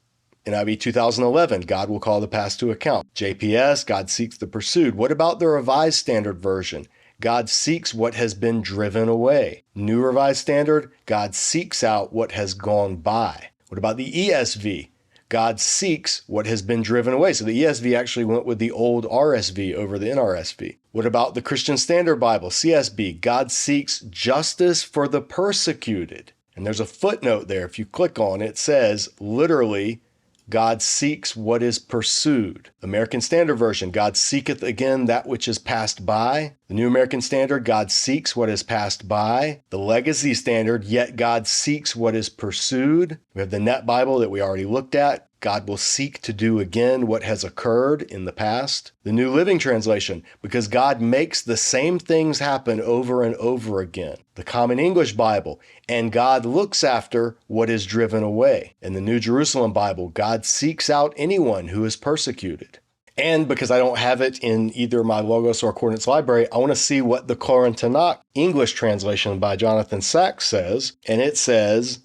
NIV 2011, God will call the past to account. JPS, God seeks the pursued. What about the Revised Standard Version? God seeks what has been driven away. New Revised Standard, God seeks out what has gone by. What about the ESV? God seeks what has been driven away. So the ESV actually went with the old RSV over the NRSV. What about the Christian Standard Bible, CSB? God seeks justice for the persecuted. And there's a footnote there. If you click on it, it says literally, God seeks what is pursued. American Standard Version, God seeketh again that which is passed by. The New American Standard, God seeks what is passed by. The Legacy Standard, yet God seeks what is pursued. We have the Net Bible that we already looked at. God will seek to do again what has occurred in the past. The New Living Translation, because God makes the same things happen over and over again. The Common English Bible, and God looks after what is driven away. In the New Jerusalem Bible, God seeks out anyone who is persecuted. And because I don't have it in either my Logos or Coordinates library, I want to see what the Koran Tanakh English translation by Jonathan Sacks says. And it says,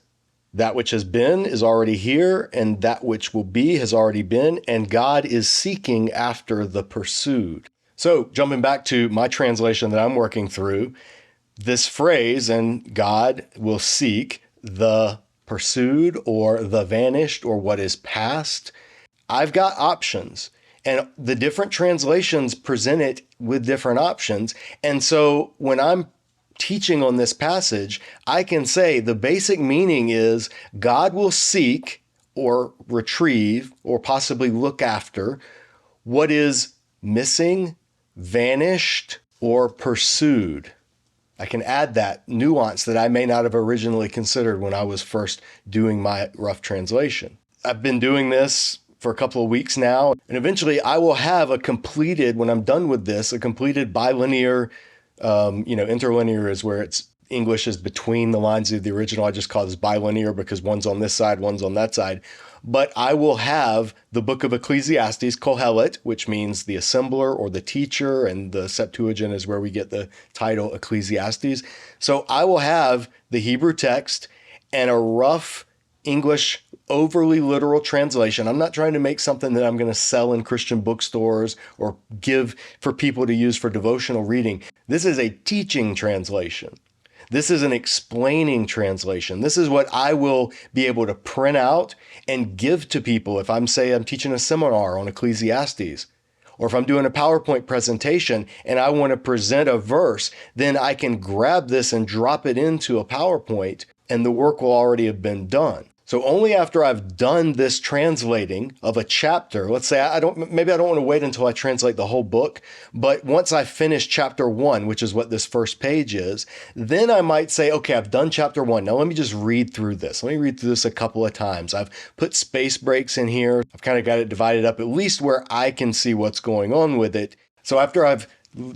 that which has been is already here, and that which will be has already been, and God is seeking after the pursued. So jumping back to my translation that I'm working through, this phrase, and God will seek the pursued or the vanished or what is past, I've got options. And the different translations present it with different options. And so when I'm teaching on this passage, I can say the basic meaning is God will seek or retrieve or possibly look after what is missing, vanished, or pursued. I can add that nuance that I may not have originally considered when I was first doing my rough translation. I've been doing this for a couple of weeks now, and eventually I will have a completed, when I'm done with this, a completed bilinear. Interlinear is where it's English is between the lines of the original. I just call this bilinear because one's on this side, one's on that side. But I will have the book of Ecclesiastes, Kohelet, which means the assembler or the teacher, and the Septuagint is where we get the title Ecclesiastes. So I will have the Hebrew text and a rough English overly literal translation. I'm not trying to make something that I'm going to sell in Christian bookstores or give for people to use for devotional reading. This is a teaching translation. This is an explaining translation. This is what I will be able to print out and give to people if I'm teaching a seminar on Ecclesiastes. Or if I'm doing a PowerPoint presentation and I want to present a verse, then I can grab this and drop it into a PowerPoint and the work will already have been done. So only after I've done this translating of a chapter, let's say maybe I don't want to wait until I translate the whole book, but once I finish chapter 1, which is what this first page is, then I might say, okay, I've done chapter 1. Now let me just read through this. Let me read through this a couple of times. I've put space breaks in here. I've kind of got it divided up, at least where I can see what's going on with it. So after I've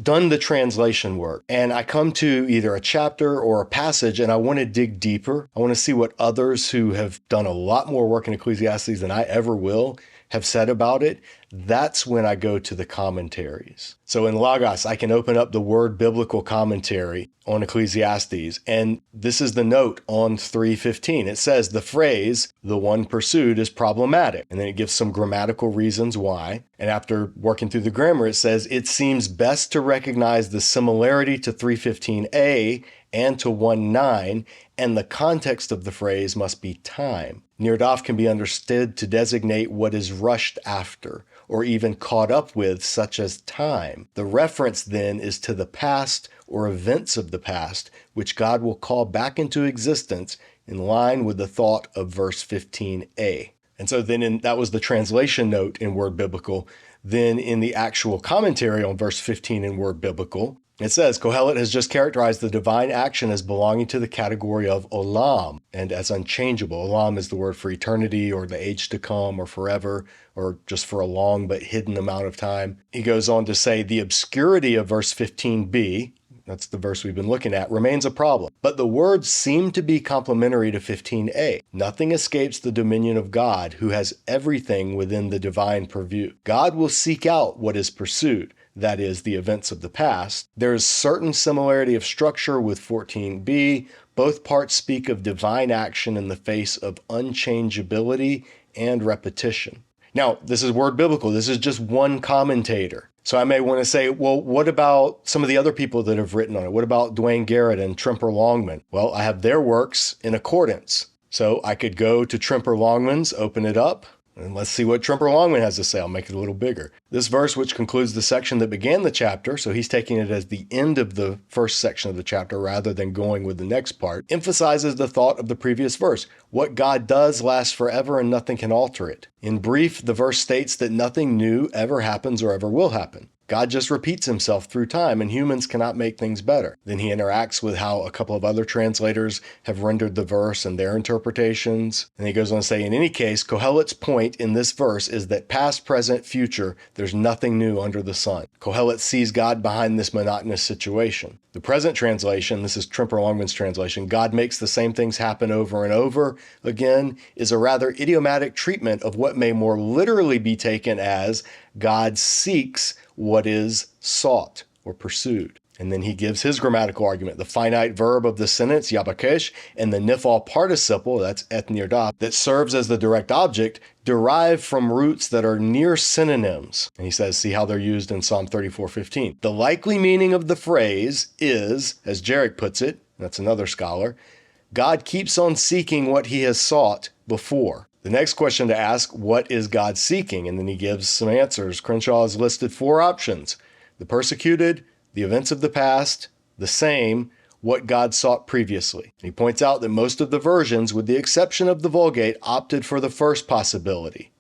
done the translation work and I come to either a chapter or a passage and I want to dig deeper, I want to see what others who have done a lot more work in Ecclesiastes than I ever will have said about it, that's when I go to the commentaries. So in Logos, I can open up the Word Biblical Commentary on Ecclesiastes, and this is the note on 3:15. It says the phrase, the one pursued, is problematic, and then it gives some grammatical reasons why. And after working through the grammar, it says it seems best to recognize the similarity to 3:15a and to 1:9, and the context of the phrase must be time. Nirdaf can be understood to designate what is rushed after, or even caught up with, such as time. The reference then is to the past or events of the past, which God will call back into existence in line with the thought of verse 15a. And so then that was the translation note in Word Biblical. Then in the actual commentary on verse 15 in Word Biblical, it says, Kohelet has just characterized the divine action as belonging to the category of olam and as unchangeable. Olam is the word for eternity or the age to come or forever or just for a long but hidden amount of time. He goes on to say the obscurity of verse 15b, that's the verse we've been looking at, remains a problem. But the words seem to be complementary to 15a. Nothing escapes the dominion of God, who has everything within the divine purview. God will seek out what is pursued, that is, the events of the past. There is certain similarity of structure with 14b. Both parts speak of divine action in the face of unchangeability and repetition. Now, this is Word Biblical. This is just one commentator. So I may want to say, well, what about some of the other people that have written on it? What about Dwayne Garrett and Tremper Longman? Well, I have their works in accordance. So I could go to Tremper Longman's, open it up, and let's see what Tremper Longman has to say. I'll make it a little bigger. This verse, which concludes the section that began the chapter, so he's taking it as the end of the first section of the chapter rather than going with the next part, emphasizes the thought of the previous verse. What God does lasts forever and nothing can alter it. In brief, the verse states that nothing new ever happens or ever will happen. God just repeats himself through time, and humans cannot make things better. Then he interacts with how a couple of other translators have rendered the verse and their interpretations. And he goes on to say, in any case, Kohelet's point in this verse is that past, present, future, there's nothing new under the sun. Kohelet sees God behind this monotonous situation. The present translation, this is Tremper Longman's translation, God makes the same things happen over and over again, is a rather idiomatic treatment of what may more literally be taken as God seeks what is sought or pursued. And then he gives his grammatical argument. The finite verb of the sentence, yabakesh, and the nifal participle, that's et nirdaf, that serves as the direct object, derive from roots that are near synonyms. And he says, see how they're used in Psalm 34:15. The likely meaning of the phrase is, as Jarek puts it, that's another scholar, God keeps on seeking what he has sought before. The next question to ask, what is God seeking? And then he gives some answers. Crenshaw has listed 4 options: the persecuted, the events of the past, the same, what God sought previously. And he points out that most of the versions, with the exception of the Vulgate, opted for the first possibility.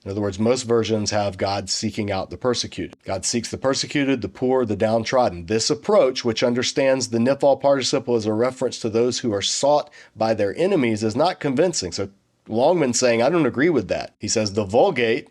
In other words, most versions have God seeking out the persecuted. God seeks the persecuted, the poor, the downtrodden. This approach, which understands the nifal participle as a reference to those who are sought by their enemies, is not convincing. So Longman's saying, I don't agree with that. He says the Vulgate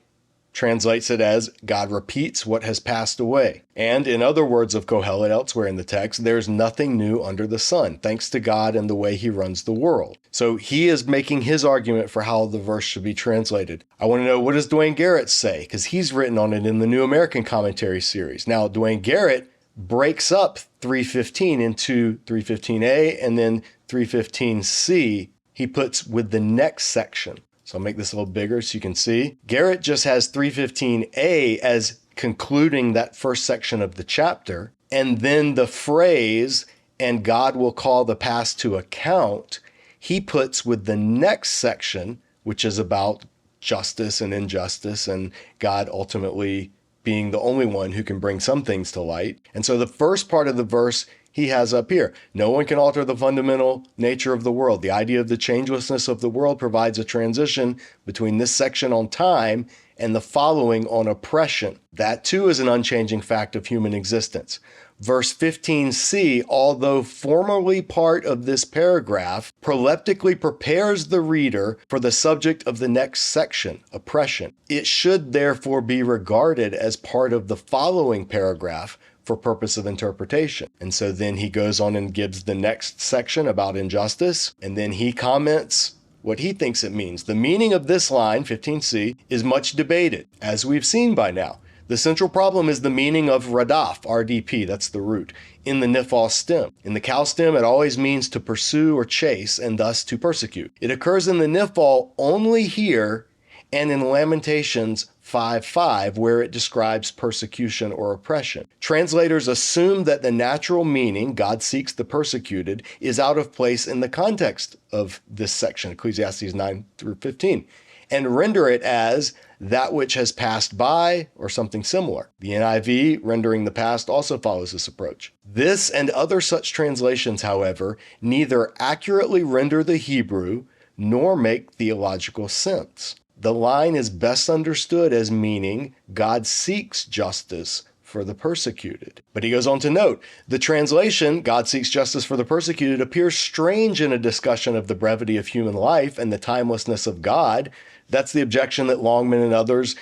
translates it as God repeats what has passed away. And in other words of Kohelet elsewhere in the text, there's nothing new under the sun, thanks to God and the way he runs the world. So he is making his argument for how the verse should be translated. I want to know, what does Dwayne Garrett say? Because he's written on it in the New American Commentary series. Now, Dwayne Garrett breaks up 315 into 315a and then 315c. He puts with the next section. So I'll make this a little bigger so you can see. Garrett just has 315a as concluding that first section of the chapter. And then the phrase, and God will call the past to account, he puts with the next section, which is about justice and injustice and God ultimately being the only one who can bring some things to light. And so the first part of the verse he has up here. No one can alter the fundamental nature of the world. The idea of the changelessness of the world provides a transition between this section on time and the following on oppression. That too is an unchanging fact of human existence. Verse 15c, although formerly part of this paragraph, proleptically prepares the reader for the subject of the next section, oppression. It should therefore be regarded as part of the following paragraph for purpose of interpretation. And so then he goes on and gives the next section about injustice, and then he comments what he thinks it means. The meaning of this line, 15c, is much debated, as we've seen by now. The central problem is the meaning of radaf, RDP, that's the root, in the nifal stem. In the cow stem, it always means to pursue or chase, and thus to persecute. It occurs in the nifal only here and in Lamentations 5:5, where it describes persecution or oppression. Translators assume that the natural meaning, God seeks the persecuted, is out of place in the context of this section, Ecclesiastes 9 through 15, and render it as that which has passed by or something similar. The NIV, rendering the past, also follows this approach. This and other such translations, however, neither accurately render the Hebrew nor make theological sense. The line is best understood as meaning God seeks justice for the persecuted. But he goes on to note, the translation, God seeks justice for the persecuted, appears strange in a discussion of the brevity of human life and the timelessness of God. That's the objection that Longman and others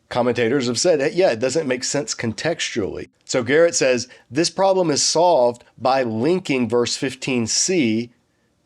commentators have said. Yeah, it doesn't make sense contextually. So Garrett says, this problem is solved by linking verse 15c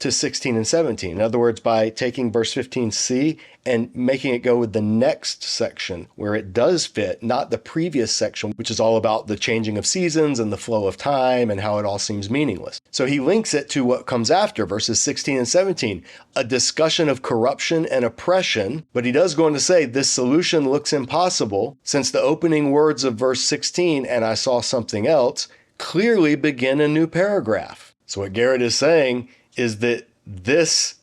to 16 and 17. In other words, by taking verse 15c and making it go with the next section where it does fit, not the previous section, which is all about the changing of seasons and the flow of time and how it all seems meaningless. So he links it to what comes after, verses 16 and 17, a discussion of corruption and oppression. But he does go on to say this solution looks impossible since the opening words of verse 16, and I saw something else, clearly begin a new paragraph. So what Garrett is saying is that this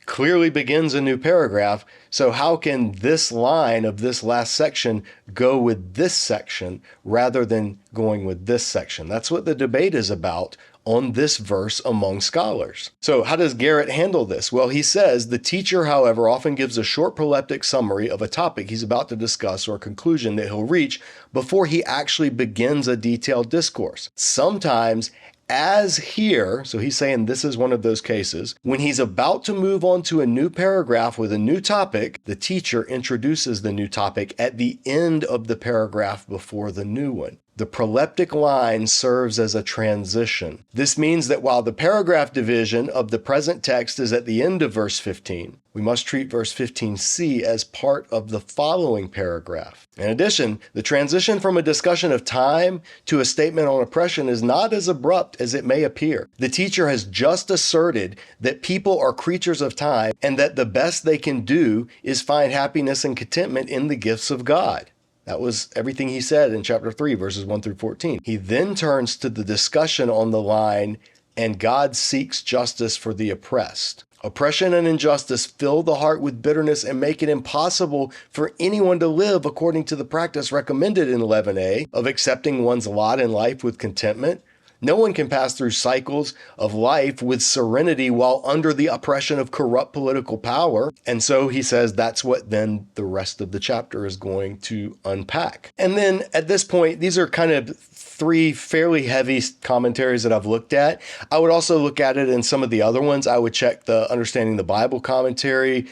clearly begins a new paragraph. So how can this line of this last section go with this section rather than going with this section? That's what the debate is about on this verse among scholars. So how does Garrett handle this? Well, he says, the teacher, however, often gives a short proleptic summary of a topic he's about to discuss or conclusion that he'll reach before he actually begins a detailed discourse. Sometimes, as here, so he's saying this is one of those cases, when he's about to move on to a new paragraph with a new topic, the teacher introduces the new topic at the end of the paragraph before the new one. The proleptic line serves as a transition. This means that while the paragraph division of the present text is at the end of verse 15, we must treat verse 15c as part of the following paragraph. In addition, the transition from a discussion of time to a statement on oppression is not as abrupt as it may appear. The teacher has just asserted that people are creatures of time and that the best they can do is find happiness and contentment in the gifts of God. That was everything he said in chapter 3, verses 1 through 14. He then turns to the discussion on the line, and God seeks justice for the oppressed. Oppression and injustice fill the heart with bitterness and make it impossible for anyone to live according to the practice recommended in 11a of accepting one's lot in life with contentment. No one can pass through cycles of life with serenity while under the oppression of corrupt political power. And so he says that's what then the rest of the chapter is going to unpack. And then at this point, these are kind of three fairly heavy commentaries that I've looked at. I would also look at it in some of the other ones. I would check the Understanding the Bible commentary,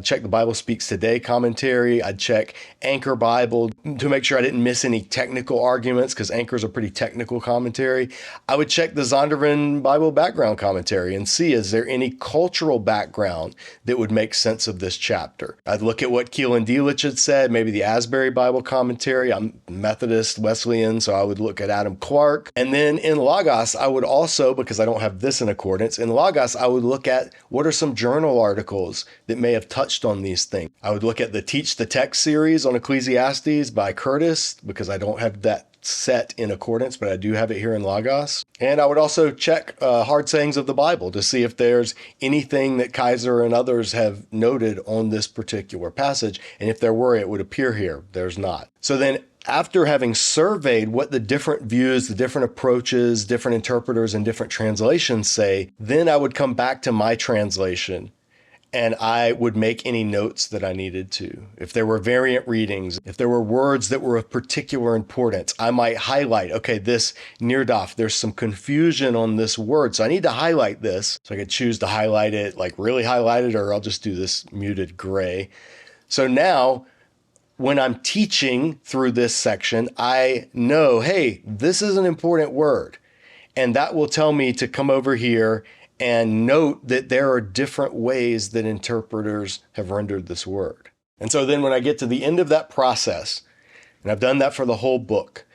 check the Bible Speaks Today commentary. I'd check Anchor Bible to make sure I didn't miss any technical arguments because Anchor's a pretty technical commentary. I would check the Zondervan Bible background commentary and see, is there any cultural background that would make sense of this chapter? I'd look at what Keel and Delitzsch had said, maybe the Asbury Bible commentary. I'm Methodist, Wesleyan, so I would look at Adam Clark. And then in Logos, I would also, because I don't have this in accordance, in Logos, I would look at what are some journal articles that may have touched on these things. I would look at the Teach the Text series on Ecclesiastes by Curtis, because I don't have that set in accordance, but I do have it here in Logos. And I would also check Hard Sayings of the Bible to see if there's anything that Kaiser and others have noted on this particular passage. And if there were, it would appear here. There's not. So then after having surveyed what the different views, the different approaches, different interpreters, and different translations say, then I would come back to my translation and I would make any notes that I needed to. If there were variant readings, if there were words that were of particular importance, I might highlight, okay, this Nirdaf, there's some confusion on this word, so I need to highlight this. So I could choose to highlight it, like really highlight it, or I'll just do this muted gray. So now, when I'm teaching through this section, I know, hey, this is an important word. And that will tell me to come over here and note that there are different ways that interpreters have rendered this word. And so then when I get to the end of that process, and I've done that for the whole book,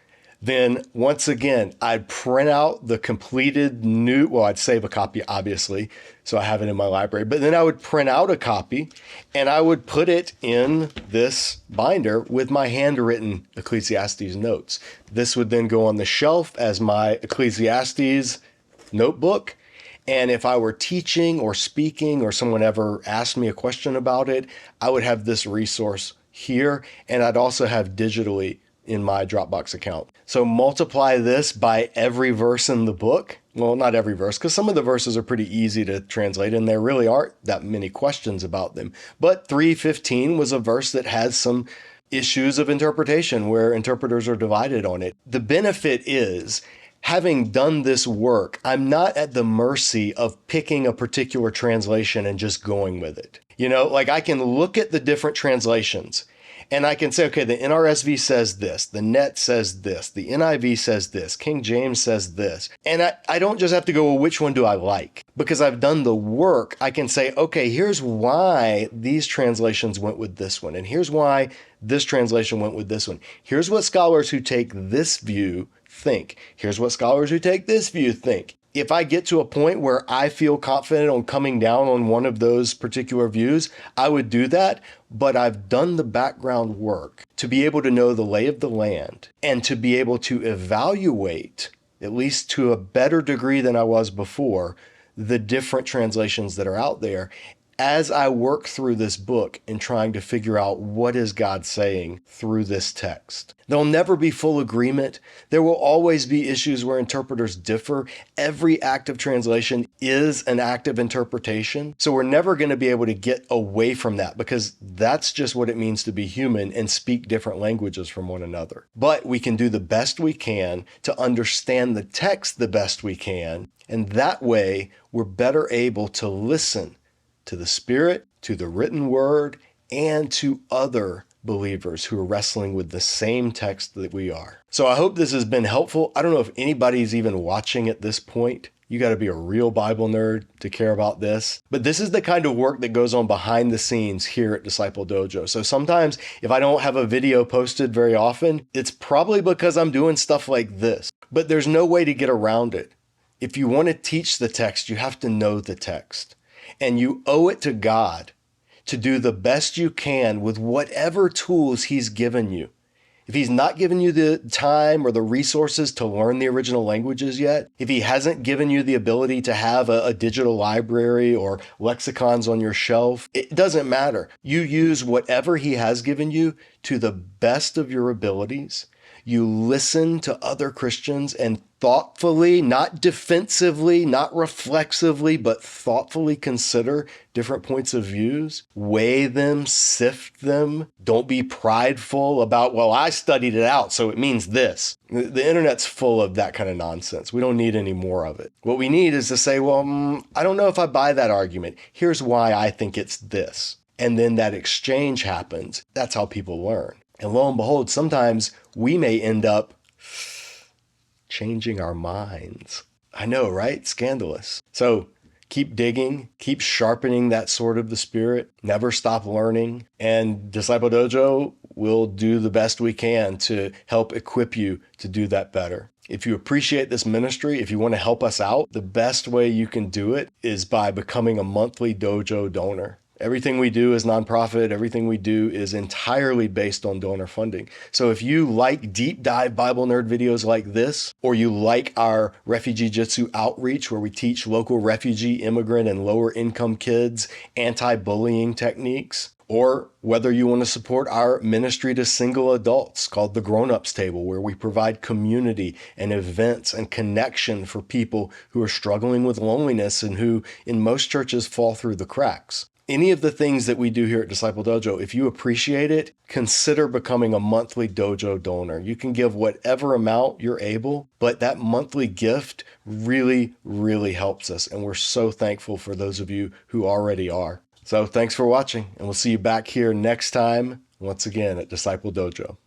then once again, I'd print out the completed I'd save a copy, obviously, so I have it in my library, but then I would print out a copy and I would put it in this binder with my handwritten Ecclesiastes notes. This would then go on the shelf as my Ecclesiastes notebook. And if I were teaching or speaking or someone ever asked me a question about it, I would have this resource here, and I'd also have digitally in my Dropbox account. So multiply this by every verse in the book. Well, not every verse, because some of the verses are pretty easy to translate and there really aren't that many questions about them. But 3:15 was a verse that has some issues of interpretation where interpreters are divided on it. The benefit is, having done this work, I'm not at the mercy of picking a particular translation and just going with it. You know, like I can look at the different translations And I can say, okay, the NRSV says this, the Net says this, the NIV says this, King James says this. And I don't just have to go, well, which one do I like? Because I've done the work, I can say, okay, here's why these translations went with this one. And here's why this translation went with this one. Here's what scholars who take this view think. Here's what scholars who take this view think. If I get to a point where I feel confident on coming down on one of those particular views, I would do that. But I've done the background work to be able to know the lay of the land and to be able to evaluate, at least to a better degree than I was before, the different translations that are out there as I work through this book and trying to figure out what is God saying through this text. There'll never be full agreement. There will always be issues where interpreters differ. Every act of translation is an act of interpretation. So we're never going to be able to get away from that because that's just what it means to be human and speak different languages from one another. But we can do the best we can to understand the text the best we can. And that way we're better able to listen to the Spirit, to the written word, and to other believers who are wrestling with the same text that we are. So I hope this has been helpful. I don't know if anybody's even watching at this point. You got to be a real Bible nerd to care about this. But this is the kind of work that goes on behind the scenes here at Disciple Dojo. So sometimes if I don't have a video posted very often, it's probably because I'm doing stuff like this. But there's no way to get around it. If you want to teach the text, you have to know the text. And you owe it to God to do the best you can with whatever tools He's given you. If He's not given you the time or the resources to learn the original languages yet, if He hasn't given you the ability to have a digital library or lexicons on your shelf, it doesn't matter. You use whatever He has given you to the best of your abilities. You listen to other Christians and thoughtfully, not defensively, not reflexively, but thoughtfully consider different points of views, weigh them, sift them. Don't be prideful about, well, I studied it out, so it means this. The internet's full of that kind of nonsense. We don't need any more of it. What we need is to say, well, I don't know if I buy that argument. Here's why I think it's this. And then that exchange happens. That's how people learn. And lo and behold, sometimes we may end up changing our minds. I know, right? Scandalous. So keep digging, keep sharpening that sword of the Spirit, never stop learning, and Disciple Dojo will do the best we can to help equip you to do that better. If you appreciate this ministry, if you want to help us out, the best way you can do it is by becoming a monthly dojo donor. Everything we do is nonprofit. Everything we do is entirely based on donor funding. So if you like deep dive Bible nerd videos like this, or you like our Refugee Jitsu outreach where we teach local refugee, immigrant, and lower income kids anti-bullying techniques, or whether you want to support our ministry to single adults called the Grown Ups Table, where we provide community and events and connection for people who are struggling with loneliness and who in most churches fall through the cracks. Any of the things that we do here at Disciple Dojo, if you appreciate it, consider becoming a monthly dojo donor. You can give whatever amount you're able, but that monthly gift really, really helps us. And we're so thankful for those of you who already are. So thanks for watching, and we'll see you back here next time, once again at Disciple Dojo.